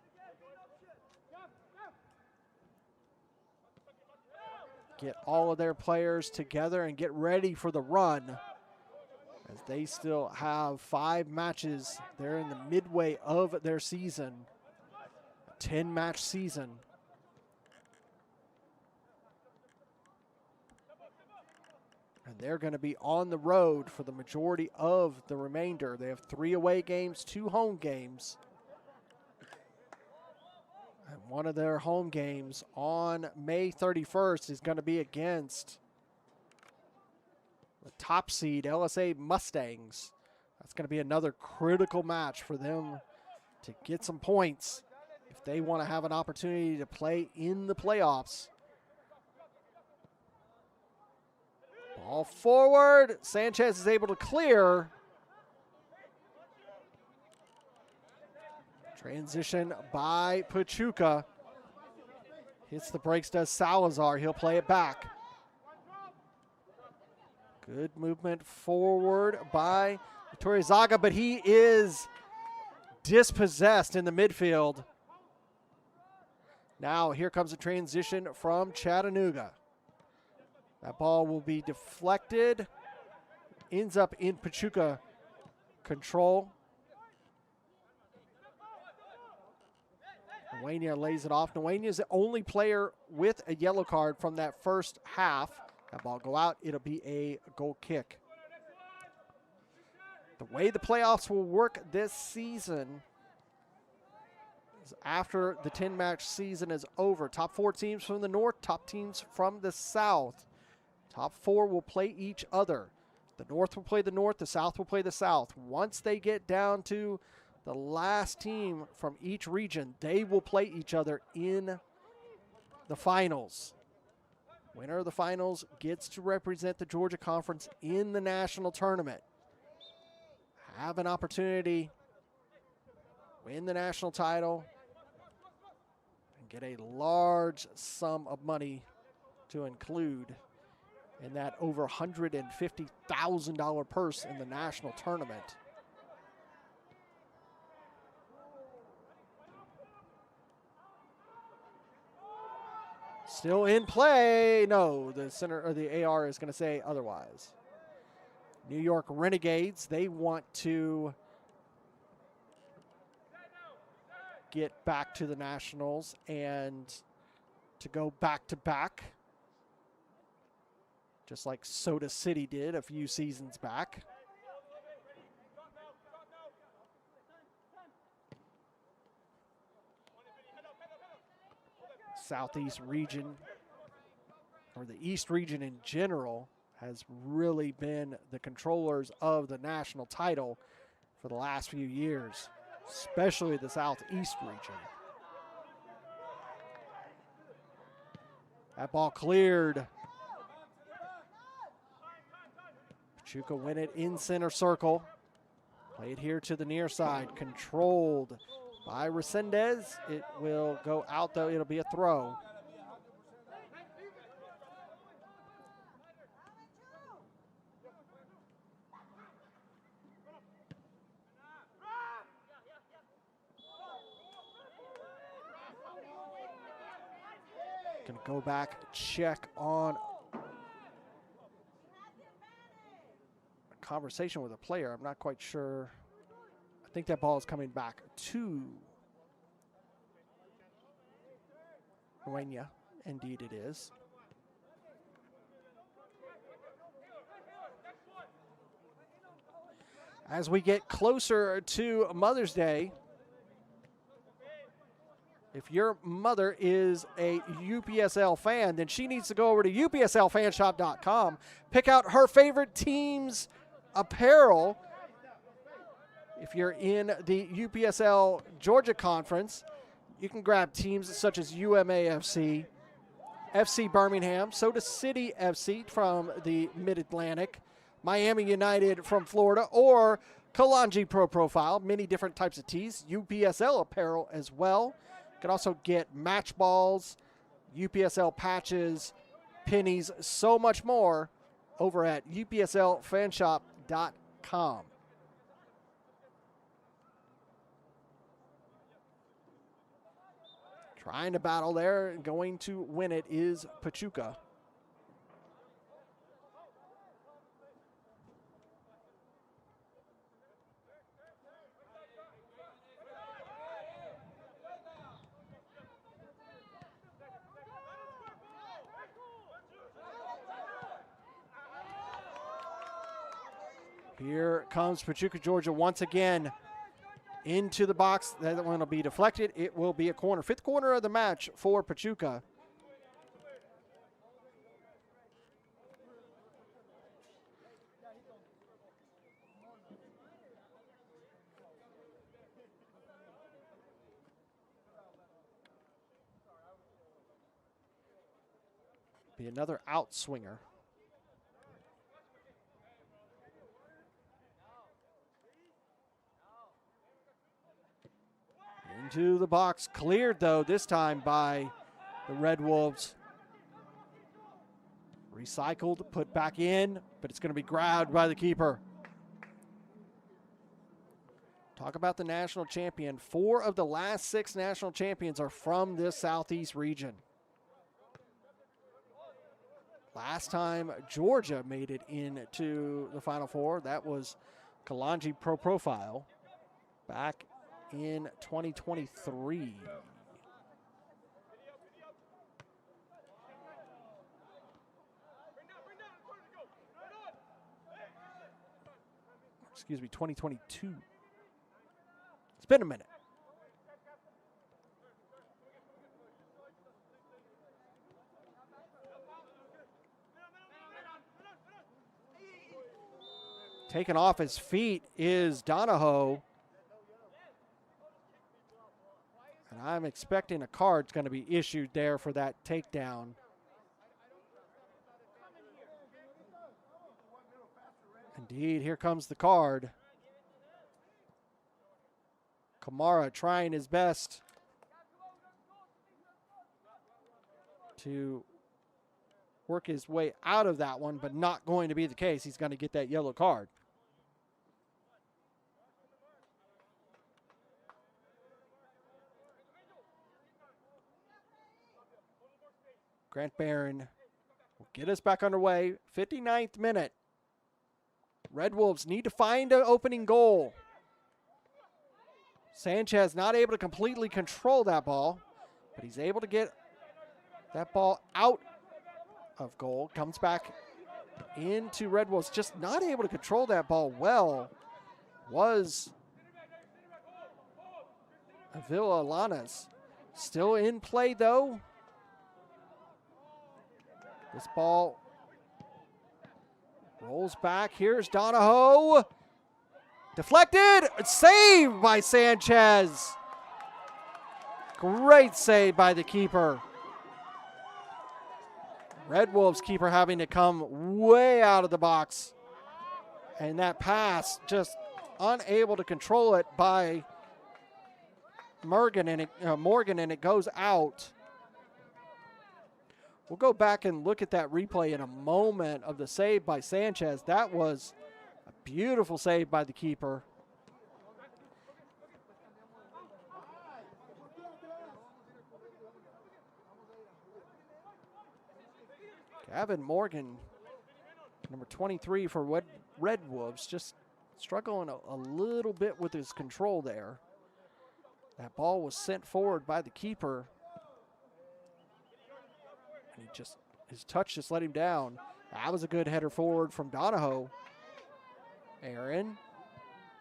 Get all of their players together and get ready for the run, as they still have 5 matches. They're in the midway of their season, a 10-match season. And they're going to be on the road for the majority of the remainder. They have 3 away games, 2 home games. And one of their home games on May 31st is going to be against the top seed LSA Mustangs. That's going to be another critical match for them to get some points if they want to have an opportunity to play in the playoffs. Ball forward. Sanchez is able to clear. Transition by Pachuca. Hits the brakes, does Salazar. He'll play it back. Good movement forward by Torrezaga, but he is dispossessed in the midfield. Now here comes a transition from Chattanooga. That ball will be deflected. Ends up in Pachuca control. Nuenia lays it off. Nuenia is the only player with a yellow card from that first half. That ball go out. It'll be a goal kick. The way the playoffs will work this season After the 10-match season is over, top 4 teams from the north, top teams from the south. Top 4 will play each other. The north will play the north, the south will play the south. Once they get down to the last team from each region, they will play each other in the finals. Winner of the finals gets to represent the Georgia Conference in the national tournament. Have an opportunity, win the national title, and get a large sum of money to include in that over $150,000 purse in the national tournament. Still in play. No, the center or the AR is going to say otherwise. New York Renegades, they want to get back to the Nationals and to go back-to-back, just like Soda City did a few seasons back. Southeast region, or the East region in general, has really been the controllers of the national title for the last few years, especially the Southeast region. That ball cleared. Pachuca win it in center circle. Played here to the near side, controlled by Resendez. It will go out though, it'll be a throw. Gonna go back, check on a conversation with a player. I'm not quite sure. I think that ball is coming back to Nuena. Indeed it is. As we get closer to Mother's Day, if your mother is a UPSL fan, then she needs to go over to UPSLfanshop.com, pick out her favorite team's apparel. If you're in the UPSL Georgia Conference, you can grab teams such as UMAFC, FC Birmingham, Soda City FC from the Mid-Atlantic, Miami United from Florida, or Kalanji Pro Profile, many different types of tees, UPSL apparel as well. You can also get match balls, UPSL patches, pennies, so much more over at UPSLfanshop.com. Trying to battle there, going to win it is Pachuca. Here comes Pachuca, Georgia once again into the box. That one will be deflected. It will be a corner. Fifth corner of the match for Pachuca. Be another outswinger. Into the box, cleared though, this time by the Red Wolves. Recycled, put back in, but it's going to be grabbed by the keeper. Talk about the national champion. 4 of the last 6 national champions are from this Southeast region. Last time Georgia made it into the Final Four, that was Kalanji Pro Profile back in 2023. Excuse me, 2022. It's been a minute. Taken off his feet is Donahoe. And I'm expecting a card's going to be issued there for that takedown. Indeed, here comes the card. Kamara trying his best to work his way out of that one, but not going to be the case. He's going to get that yellow card. Grant Barron will get us back underway. 59th minute. Red Wolves need to find an opening goal. Sanchez not able to completely control that ball, but he's able to get that ball out of goal. Comes back into Red Wolves. Just not able to control that ball well was Avila Alanas. Still in play, though. This ball rolls back. Here's Donahoe. Deflected. Saved by Sanchez. Great save by the keeper. Red Wolves keeper having to come way out of the box. And that pass just unable to control it by Morgan, and it goes out. We'll go back and look at that replay in a moment of the save by Sanchez. That was a beautiful save by the keeper. Gavin Morgan, number 23 for Red Wolves, just struggling a little bit with his control there. That ball was sent forward by the keeper. And his touch just let him down. That was a good header forward from Donahoe. Aaron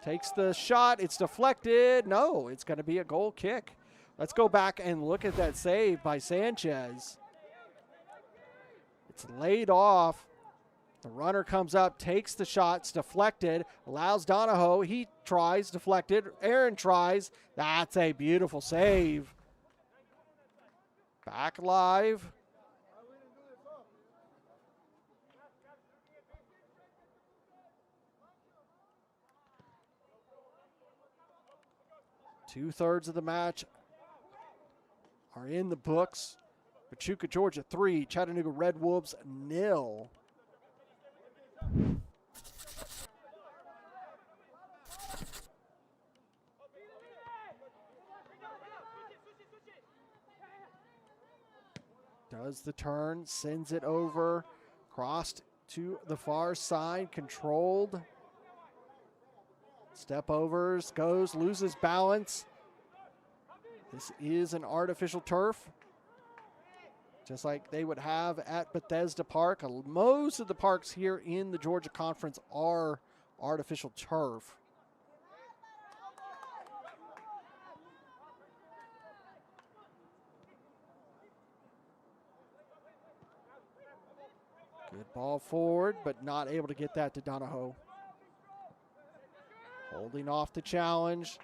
takes the shot. It's deflected. No, it's going to be a goal kick. Let's go back and look at that save by Sanchez. It's laid off. The runner comes up, takes the shot. It's deflected. Allows Donahoe. He tries, deflected. Aaron tries. That's a beautiful save. Back live. Two-thirds of the match are in the books. Pachuca, Georgia 3, Chattanooga Red Wolves 0. Does the turn, sends it over, crossed to the far side, controlled. Step overs, goes, loses balance. This is an artificial turf, just like they would have at Bethesda Park. Most of the parks here in the Georgia Conference are artificial turf. Good ball forward, but not able to get that to Donahoe. Holding off the challenge,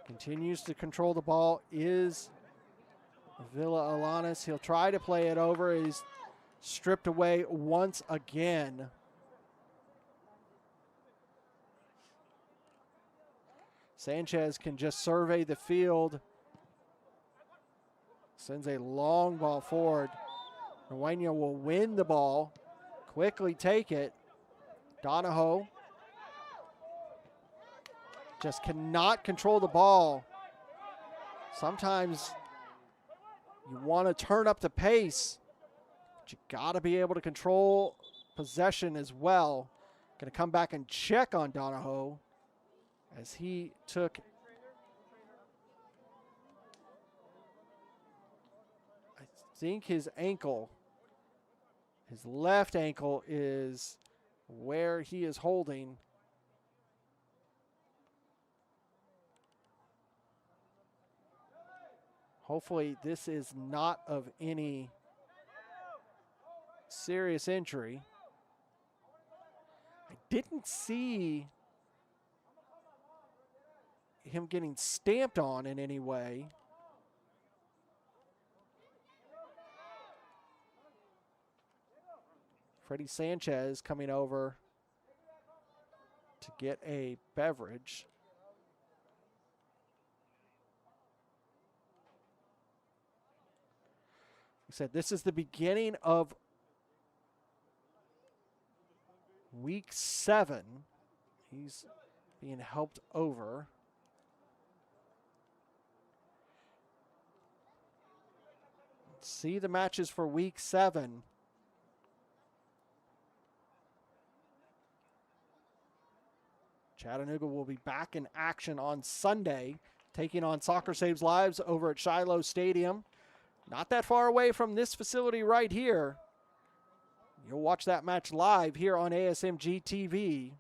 continues to control the ball, is Villa Alanis. He'll try to play it over. He's stripped away once again. Sanchez can just survey the field. Sends a long ball forward. Nueña will win the ball, quickly take it. Donahoe just cannot control the ball. Sometimes you want to turn up the pace, but you got to be able to control possession as well. Going to come back and check on Donahoe as he took I think his ankle. His left ankle is where he is holding. Hopefully this is not of any serious injury. I didn't see him getting stamped on in any way. Freddie Sanchez coming over to get a beverage. He said this is the beginning of week 7. He's being helped over. Let's see the matches for week 7. Chattanooga will be back in action on Sunday, taking on Soccer Saves Lives over at Shiloh Stadium. Not that far away from this facility right here. You'll watch that match live here on ASMG TV.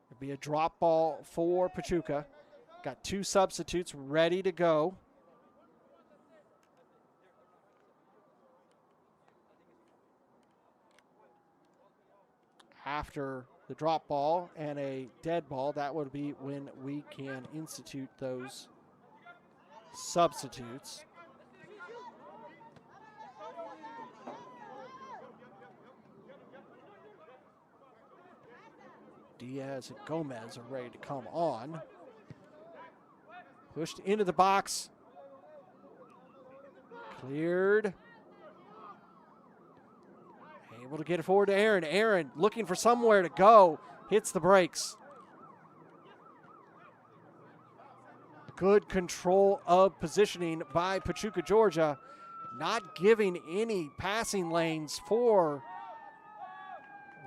It'll be a drop ball for Pachuca. Got 2 substitutes ready to go. After the drop ball and a dead ball, that would be when we can institute those substitutes. Diaz and Gomez are ready to come on. Pushed into the box. Cleared. Able to get it forward to Aaron. Aaron looking for somewhere to go. Hits the brakes. Good control of positioning by Pachuca, Georgia. Not giving any passing lanes for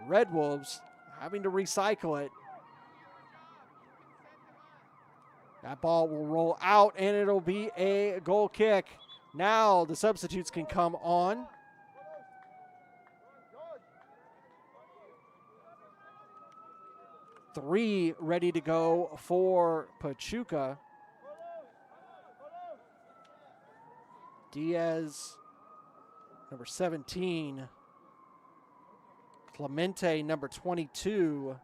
Red Wolves. Having to recycle it. That ball will roll out and it'll be a goal kick. Now the substitutes can come on. Three ready to go for Pachuca. Diaz, number 17. Clemente, number 22.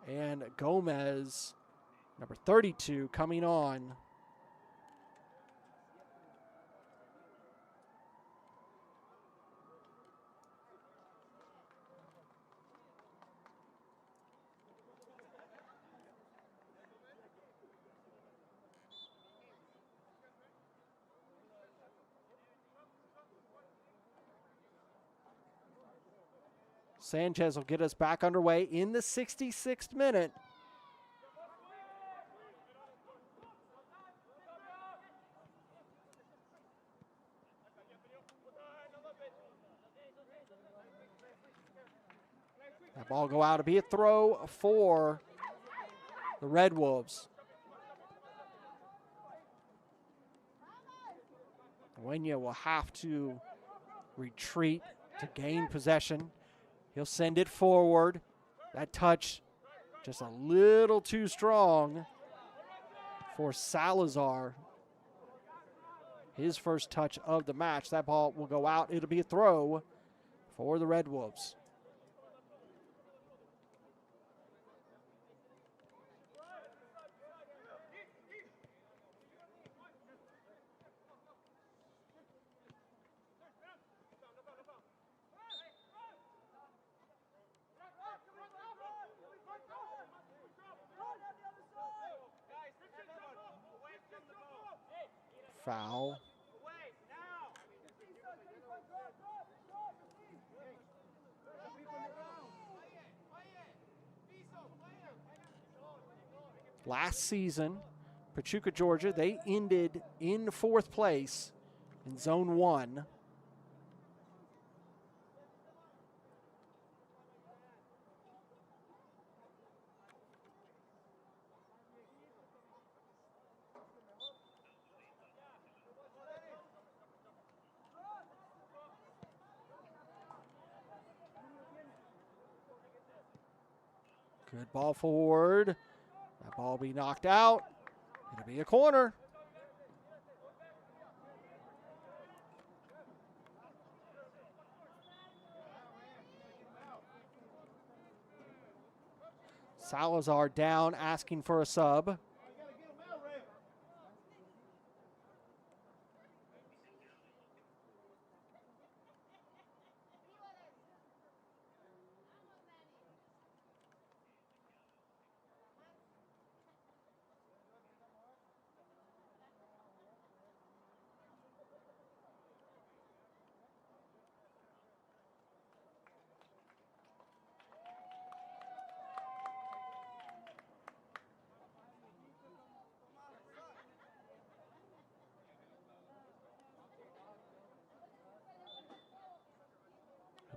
And Gomez, number 32, coming on. Sanchez will get us back underway in the 66th minute. That ball go out to be a throw for the Red Wolves. Wenya will have to retreat to gain possession. He'll send it forward. That touch just a little too strong for Salazar. His first touch of the match. That ball will go out. It'll be a throw for the Red Wolves. Foul. Last season, Pachuca, Georgia, they ended in 4th place in Zone 1. Good ball forward. That ball will be knocked out. It'll be a corner. Salazar down, asking for a sub.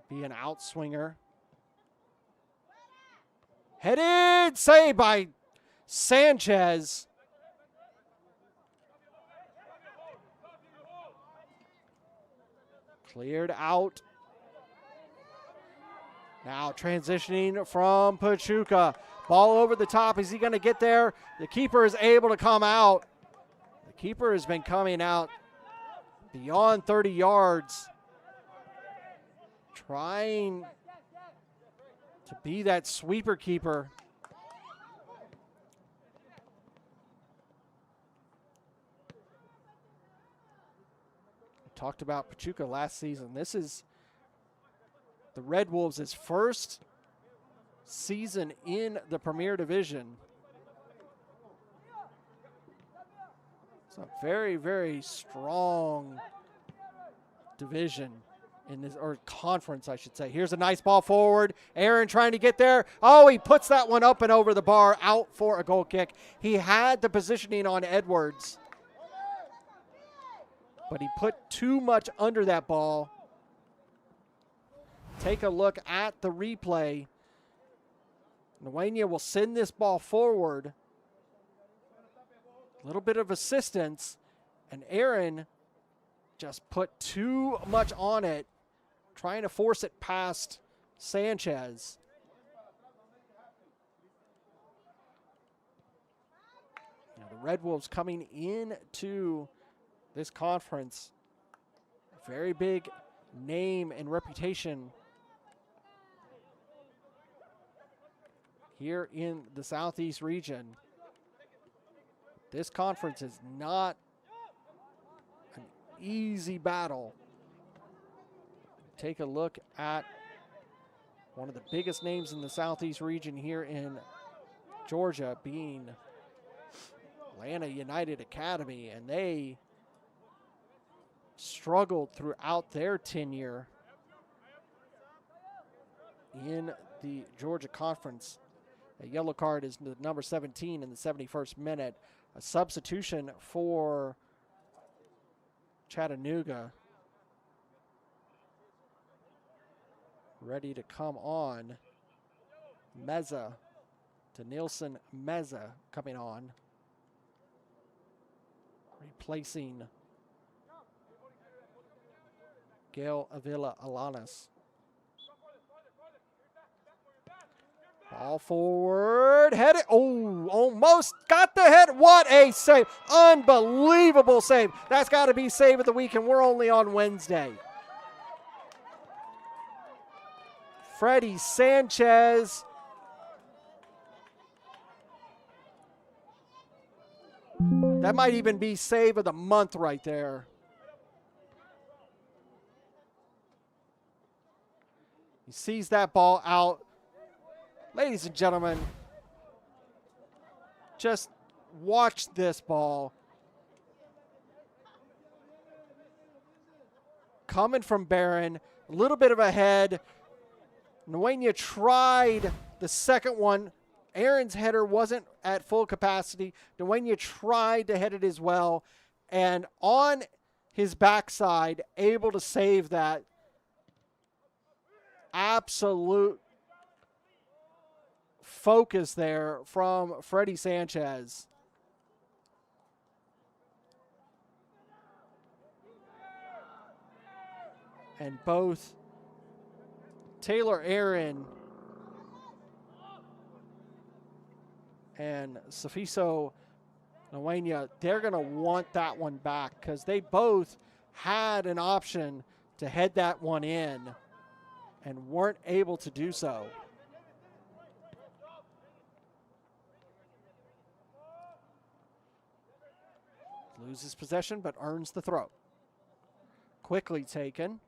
Be an outswinger. Headed save by Sanchez. Cleared out. Now transitioning from Pachuca. Ball over the top. Is he going to get there? The keeper is able to come out. The keeper has been coming out beyond 30 yards. Trying to be that sweeper keeper. We talked about Pachuca last season. This is the Red Wolves' first season in the Premier Division. It's a very, very strong division. In this, or conference, I should say. Here's a nice ball forward. Aaron trying to get there. Oh, he puts that one up and over the bar, out for a goal kick. He had the positioning on Edwards, but he put too much under that ball. Take a look at the replay. Nueña will send this ball forward. A little bit of assistance, and Aaron just put too much on it, trying to force it past Sanchez. Now the Red Wolves coming into this conference, a very big name and reputation here in the Southeast region. This conference is not an easy battle. Take a look at one of the biggest names in the Southeast region here in Georgia, being Atlanta United Academy, and they struggled throughout their tenure in the Georgia Conference. A yellow card is the number 17 in the 71st minute. A substitution for Chattanooga. Ready to come on. Meza to Nielsen. Meza coming on. Replacing Gail Avila Alanis. Ball forward, headed. Oh, almost got the head. What a save. Unbelievable save. That's got to be save of the week, and we're only on Wednesday. Freddie Sanchez. That might even be save of the month right there. He sees that ball out. Ladies and gentlemen, just watch this ball. Coming from Barron, a little bit of a head. Nueña tried the second one. Aaron's header wasn't at full capacity. Nueña tried to head it as well. And on his backside, able to save that. Absolute focus there from Freddie Sanchez. And both Taylor Aaron and Safiso Nuena, they're going to want that one back because they both had an option to head that one in and weren't able to do so. Loses possession but earns the throw. Quickly taken.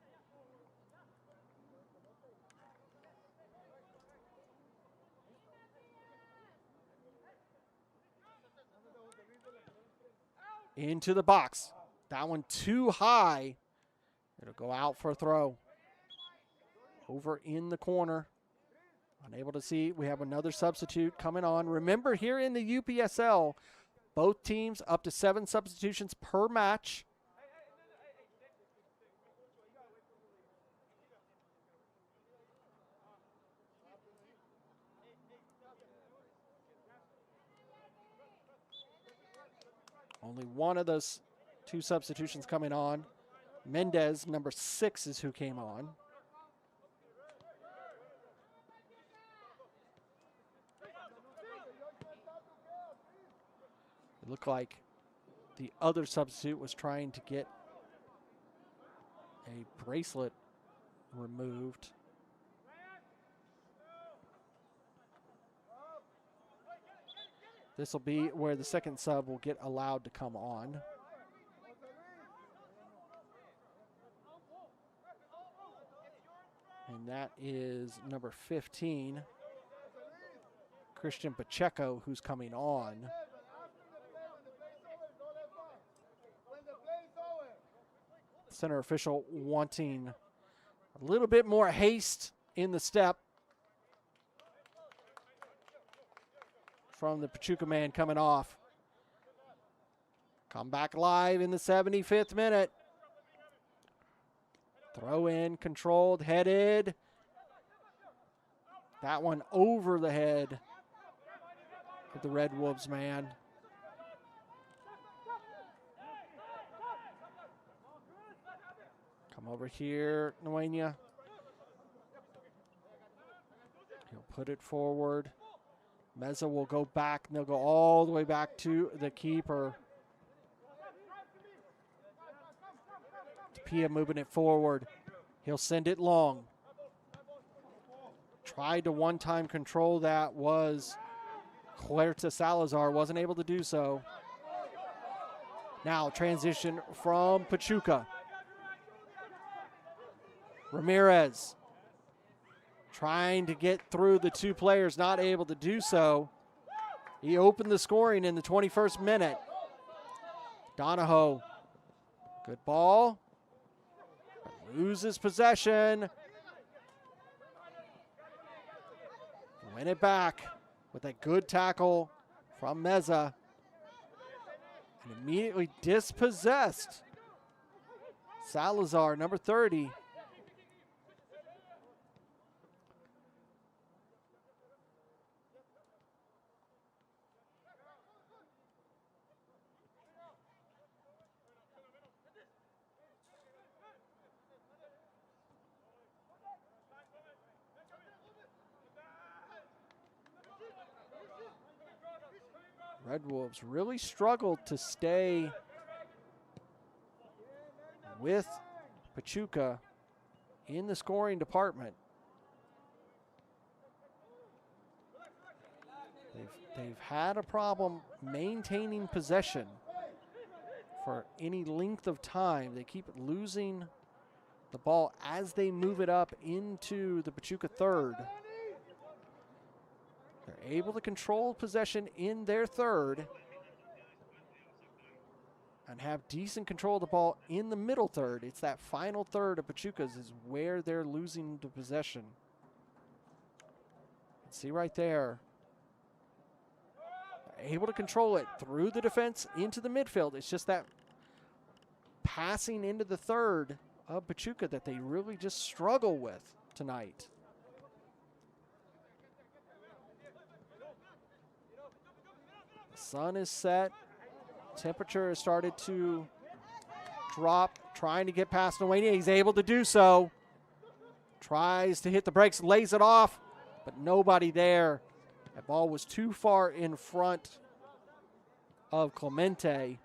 Into the box. That one too high. It'll go out for a throw. Over in the corner. Unable to see. We have another substitute coming on. Remember, here in the UPSL, both teams up to 7 substitutions per match. Only one of those 2 substitutions coming on. Mendez, number 6, is who came on. It looked like the other substitute was trying to get a bracelet removed. This will be where the second sub will get allowed to come on. And that is number 15, Christian Pacheco, who's coming on. Center official wanting a little bit more haste in the step from the Pachuca man coming off. Come back live in the 75th minute. Throw in, controlled, headed. That one over the head of the Red Wolves man. Come over here, Nuena. He'll put it forward. Meza will go back, and they'll go all the way back to the keeper. Pia moving it forward. He'll send it long. Tried to one-time control that was Huerta Salazar. Wasn't able to do so. Now transition from Pachuca. Ramirez trying to get through the 2 players, not able to do so. He opened the scoring in the 21st minute. Donahoe, good ball. Loses possession. Win it back with a good tackle from Meza. And immediately dispossessed Salazar, number 30. Red Wolves really struggled to stay with Pachuca in the scoring department. They've had a problem maintaining possession for any length of time. They keep losing the ball as they move it up into the Pachuca third. They're able to control possession in their third and have decent control of the ball in the middle third. It's that final third of Pachuca's is where they're losing the possession. See right there. They're able to control it through the defense into the midfield. It's just that passing into the third of Pachuca that they really just struggle with tonight. Sun is set. Temperature has started to drop. Trying to get past Nuena. He's able to do so. Tries to hit the brakes, lays it off, but nobody there. That ball was too far in front of Clemente.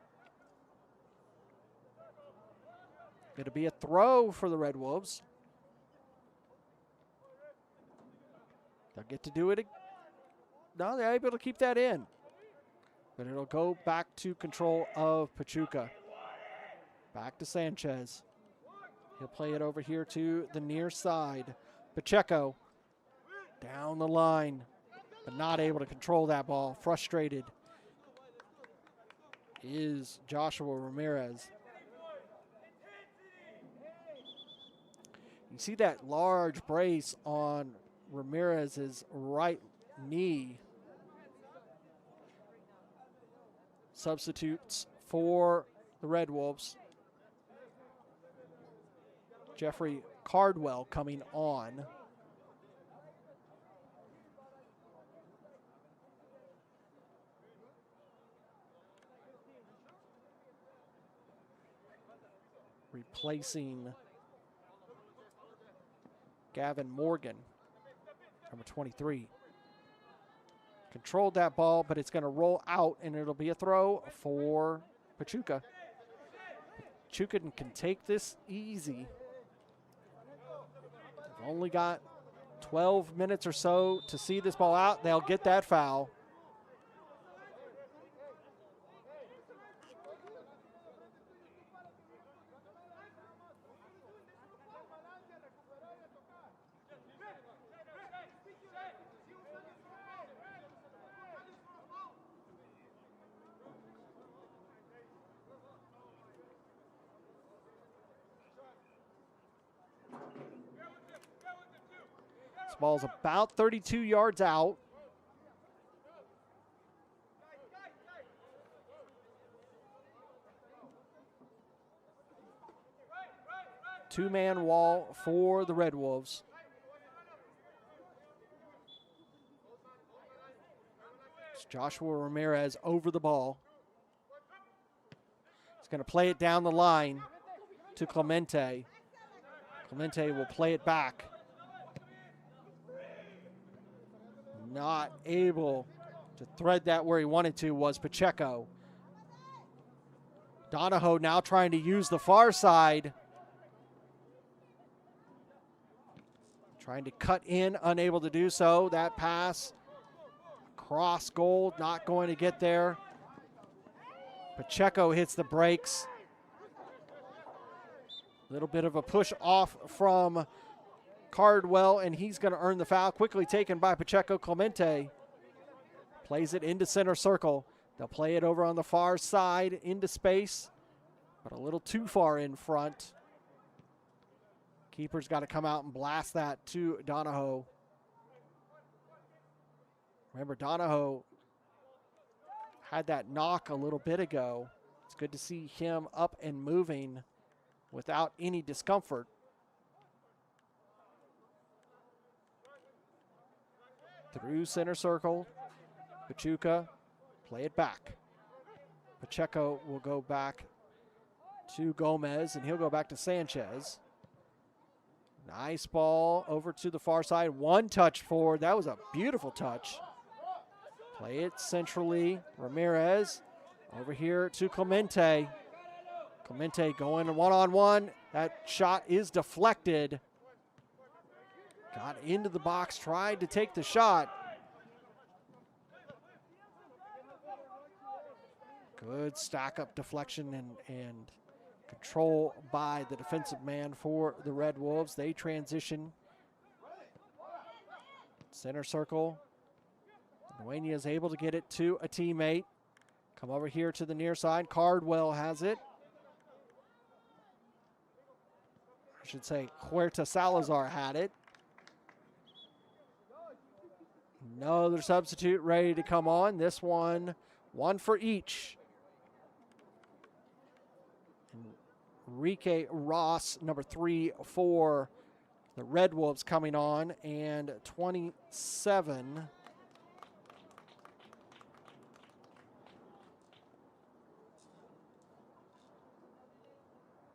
Going to be a throw for the Red Wolves. They'll get to do it. No, they're able to keep that in. But it'll go back to control of Pachuca. Back to Sanchez. He'll play it over here to the near side. Pacheco down the line, but not able to control that ball. Frustrated is Joshua Ramirez. You see that large brace on Ramirez's right knee. Substitutes for the Red Wolves. Jeffrey Cardwell coming on. Replacing Gavin Morgan, number 23. Controlled that ball, but it's going to roll out, and it'll be a throw for Pachuca. Pachuca can take this easy. They've only got 12 minutes or so to see this ball out. They'll get that foul. Ball's about 32 yards out. Two-man wall for the Red Wolves. It's Joshua Ramirez over the ball. He's going to play it down the line to Clemente. Clemente will play it back. Not able to thread that where he wanted to was Pacheco. Donahoe now trying to use the far side. Trying to cut in, unable to do so. That pass across goal, not going to get there. Pacheco hits the brakes. A little bit of a push off from Cardwell, and he's going to earn the foul. Quickly taken by Pacheco. Clemente plays it into center circle. They'll play it over on the far side into space, but a little too far in front. Keeper's got to come out and blast that to Donahoe. Remember, Donahoe had that knock a little bit ago. It's good to see him up and moving without any discomfort. Through center circle, Pachuca, play it back. Pacheco will go back to Gomez, and he'll go back to Sanchez. Nice ball over to the far side. One touch forward. That was a beautiful touch. Play it centrally. Ramirez over here to Clemente. Clemente going one-on-one. That shot is deflected. Got into the box, tried to take the shot. Good stack-up deflection and control by the defensive man for the Red Wolves. They transition. Center circle. Nuenia is able to get it to a teammate. Come over here to the near side. Cardwell has it. I should say Huerta Salazar had it. Another substitute ready to come on. This one for each. Enrique Ross, number 3 for the Red Wolves coming on, and 27.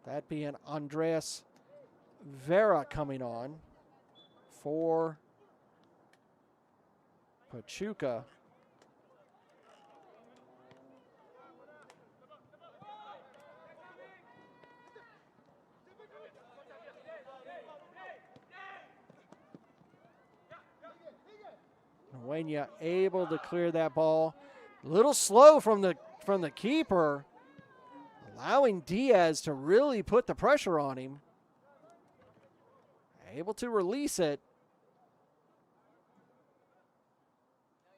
That being Andres Vera coming on for Pachuca. Nguyen able to clear that ball. A little slow from the keeper, allowing Diaz to really put the pressure on him. Able to release it.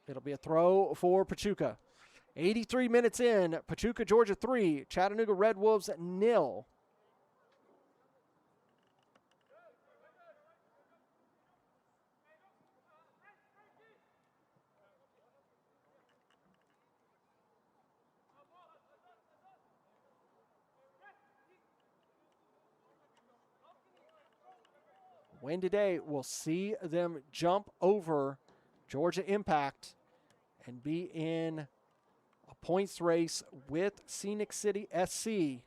It'll be a throw for Pachuca. 83 minutes in, Pachuca, Georgia 3, Chattanooga Red Wolves 0. Win today will see them jump over Georgia Impact and be in a points race with Scenic City SC.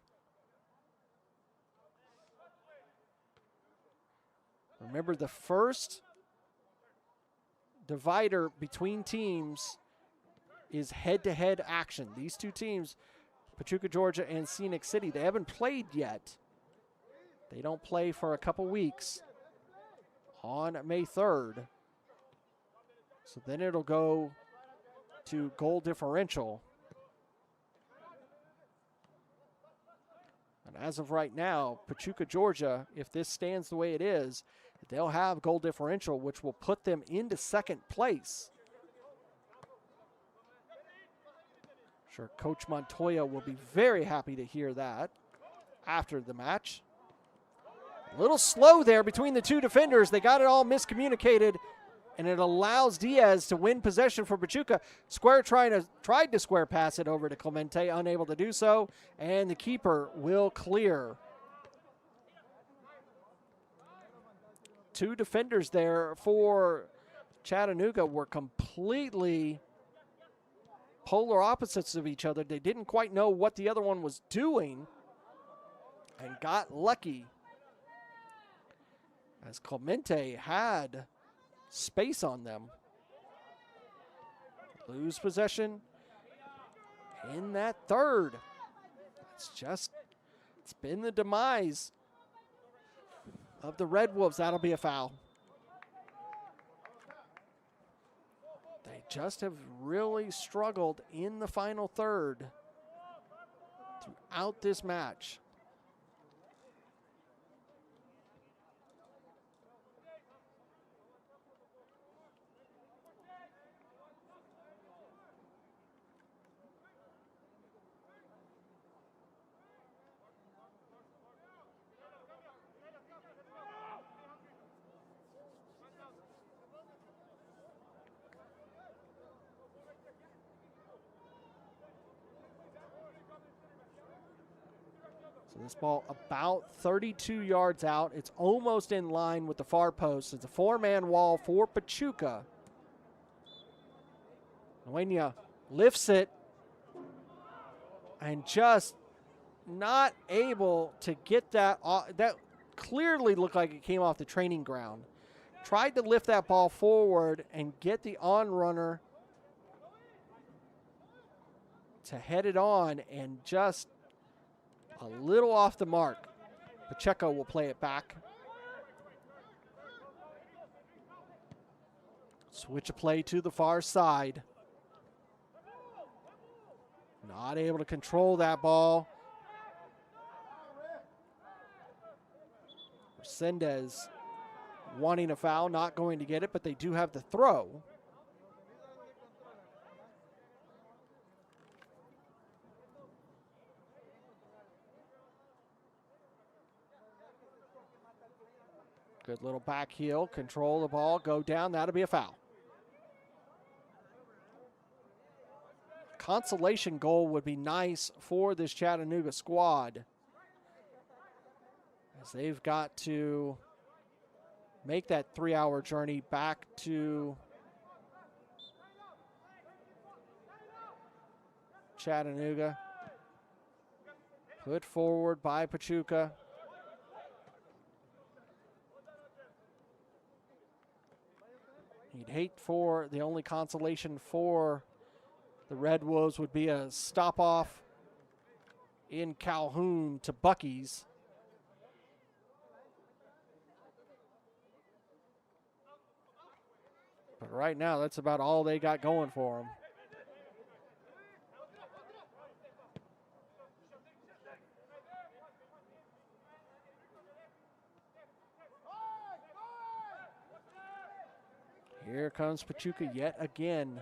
Remember, the first divider between teams is head-to-head action. These two teams, Pachuca, Georgia, and Scenic City, they haven't played yet. They don't play for a couple weeks on May 3rd. So then it'll go to goal differential. And as of right now, Pachuca, Georgia, if this stands the way it is, they'll have goal differential, which will put them into second place. Sure, Coach Montoya will be very happy to hear that after the match. A little slow there between the two defenders. They got it all miscommunicated, and it allows Diaz to win possession for Pachuca. Tried to square pass it over to Clemente, unable to do so, and the keeper will clear. Two defenders there for Chattanooga were completely polar opposites of each other. They didn't quite know what the other one was doing and got lucky, as Clemente had space on them. Lose possession in that third. It's been the demise of the Red Wolves. That'll be a foul. They just have really struggled in the final third throughout this match. This ball about 32 yards out. It's almost in line with the far post. It's a four-man wall for Pachuca. Nguyen lifts it and just not able to get that off. That clearly looked like it came off the training ground. Tried to lift that ball forward and get the on-runner to head it on, and just a little off the mark. Pacheco will play it back. Switch a play to the far side. Not able to control that ball. Resendez wanting a foul, not going to get it, but they do have the throw. Good little back heel, control the ball, go down, that'll be a foul. Consolation goal would be nice for this Chattanooga squad, as they've got to make that 3-hour journey back to Chattanooga. Put forward by Pachuca. You'd hate for the only consolation for the Red Wolves would be a stop-off in Calhoun to Buc-ee's. But right now, that's about all they got going for them. Here comes Pachuca yet again.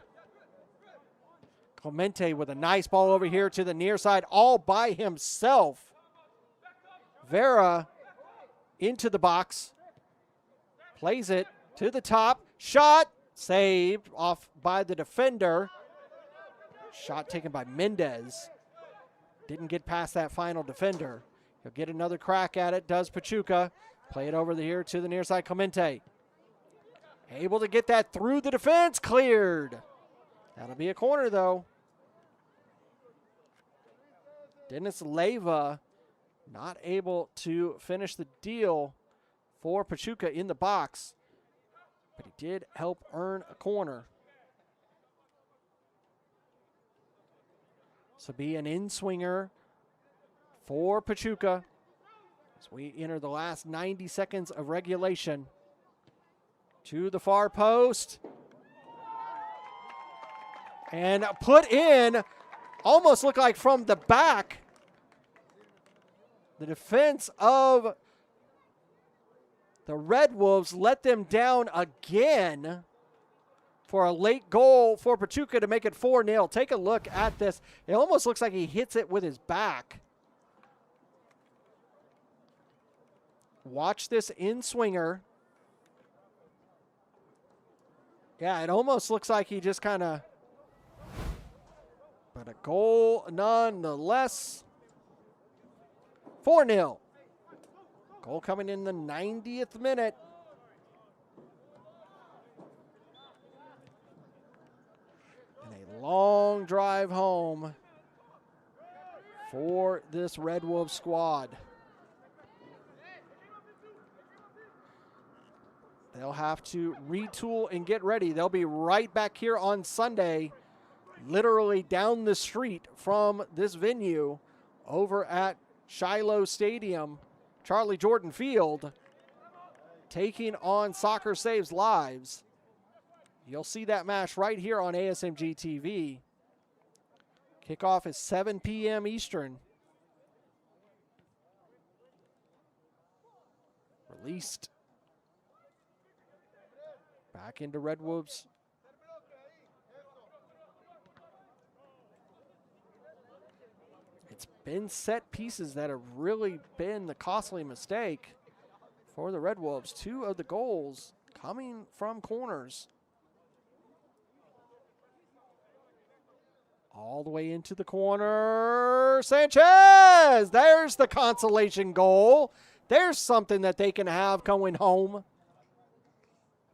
Clemente with a nice ball over here to the near side, all by himself. Vera into the box. Plays it to the top. Shot saved off by the defender. Shot taken by Mendez. Didn't get past that final defender. He'll get another crack at it, does Pachuca. Play it over here to the near side, Clemente. Able to get that through the defense, cleared. That'll be a corner, though. Dennis Leyva not able to finish the deal for Pachuca in the box, but he did help earn a corner. So be an in-swinger for Pachuca as we enter the last 90 seconds of regulation. To the far post. And put in, almost looked like from the back. The defense of the Red Wolves let them down again for a late goal for Pachuca to make it 4-0. Take a look at this. It almost looks like he hits it with his back. Watch this in-swinger. Yeah, it almost looks like he just kind of, but a goal nonetheless. 4-0. Goal coming in the 90th minute. And a long drive home for this Red Wolf squad. They'll have to retool and get ready. They'll be right back here on Sunday, literally down the street from this venue over at Shiloh Stadium, Charlie Jordan Field, taking on Soccer Saves Lives. You'll see that match right here on ASMG TV. Kickoff is 7 p.m. Eastern. Released. Back into Red Wolves. It's been set pieces that have really been the costly mistake for the Red Wolves. 2 of the goals coming from corners. All the way into the corner. Sanchez! There's the consolation goal. There's something that they can have going home.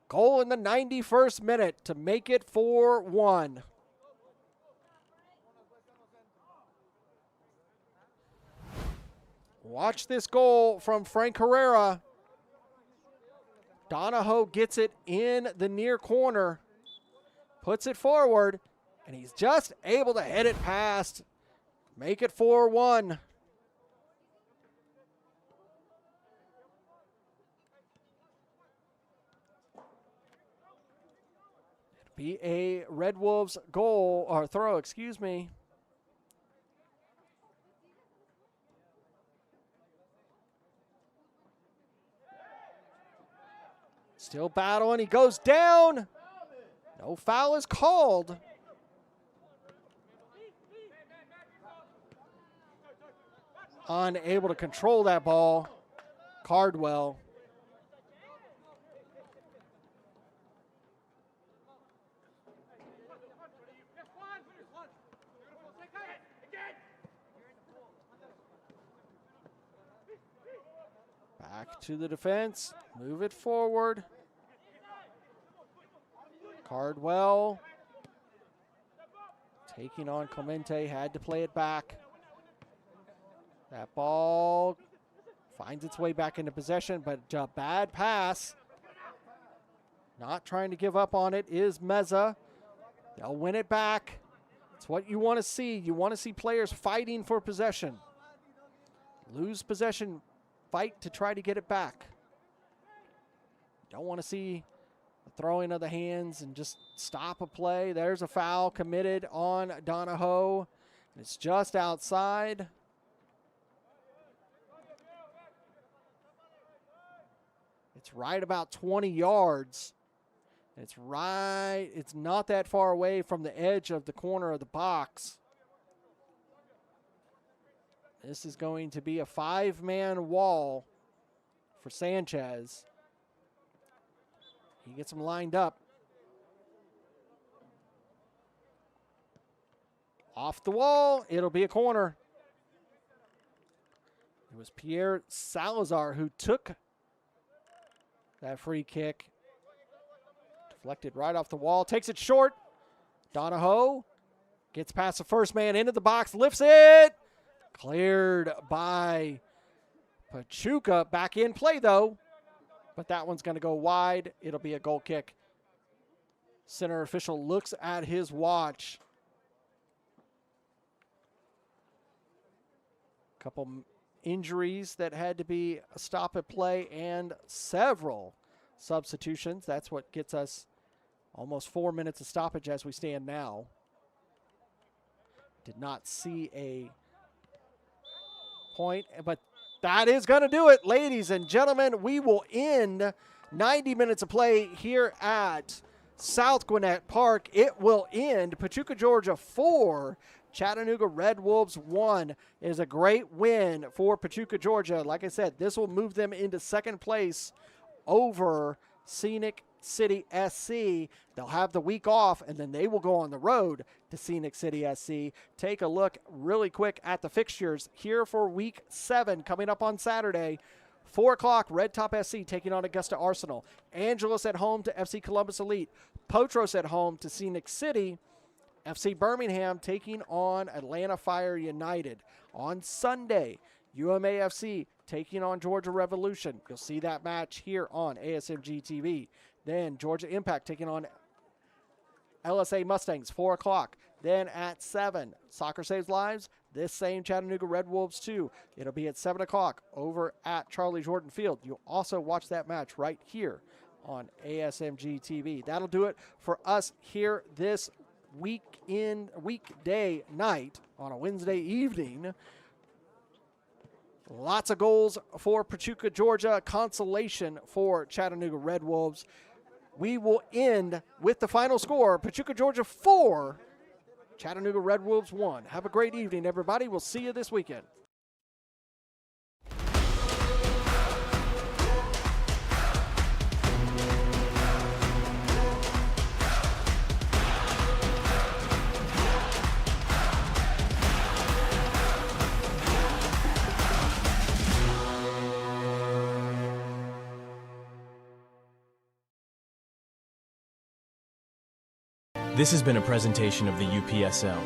Goal in the 91st minute to make it 4-1. Watch this goal from Frank Herrera. Donahoe gets it in the near corner, puts it forward, and he's just able to hit it past, make it 4-1. Be a Red Wolves goal, or throw, excuse me. Still battling, he goes down. No foul is called. Unable to control that ball, Cardwell. Back to the defense, move it forward. Cardwell taking on Clemente, had to play it back. That ball finds its way back into possession, but a bad pass. Not trying to give up on it is Meza. They'll win it back. It's what you want to see. You want to see players fighting for possession. Lose possession, fight to try to get it back. Don't want to see the throwing of the hands and just stop a play. There's a foul committed on Donahoe. It's just outside. It's right about 20 yards. It's not that far away from the edge of the corner of the box. This is going to be a 5-man wall for Sanchez. He gets them lined up. Off the wall, it'll be a corner. It was Pierre Salazar who took that free kick. Deflected right off the wall, takes it short. Donahoe gets past the first man into the box, lifts it. Cleared by Pachuca. Back in play, though. But that one's going to go wide. It'll be a goal kick. Center official looks at his watch. Couple injuries that had to be a stop at play and several substitutions. That's what gets us almost 4 minutes of stoppage as we stand now. Did not see a point, but that is going to do it, ladies and gentlemen. We will end 90 minutes of play here at South Gwinnett Park. It will end Pachuca, Georgia 4, Chattanooga Red Wolves 1. It is a great win for Pachuca, Georgia. Like I said, this will move them into second place over Scenic City SC. They'll have the week off, and then they will go on the road to Scenic City SC. Take a look really quick at the fixtures here for week 7 coming up on Saturday. 4 o'clock, Red Top SC taking on Augusta Arsenal. Angeles at home to FC Columbus Elite. Potros at home to Scenic City. FC Birmingham taking on Atlanta Fire United. On Sunday, UMAFC taking on Georgia Revolution. You'll see that match here on ASMG TV. Then Georgia Impact taking on LSA Mustangs, 4 o'clock. Then at 7, Soccer Saves Lives, this same Chattanooga Red Wolves 2. It'll be at 7 o'clock over at Charlie Jordan Field. You'll also watch that match right here on ASMG TV. That'll do it for us here this weekday night on a Wednesday evening. Lots of goals for Pachuca, Georgia. Consolation for Chattanooga Red Wolves. We will end with the final score. Pachuca, Georgia 4, Chattanooga Red Wolves 1. Have a great evening, everybody. We'll see you this weekend. This has been a presentation of the UPSL.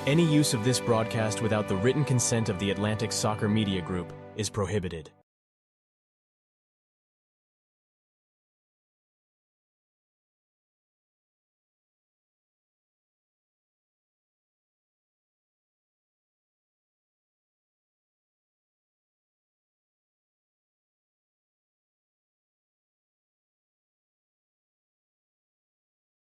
Any use of this broadcast without the written consent of the Atlantic Soccer Media Group is prohibited.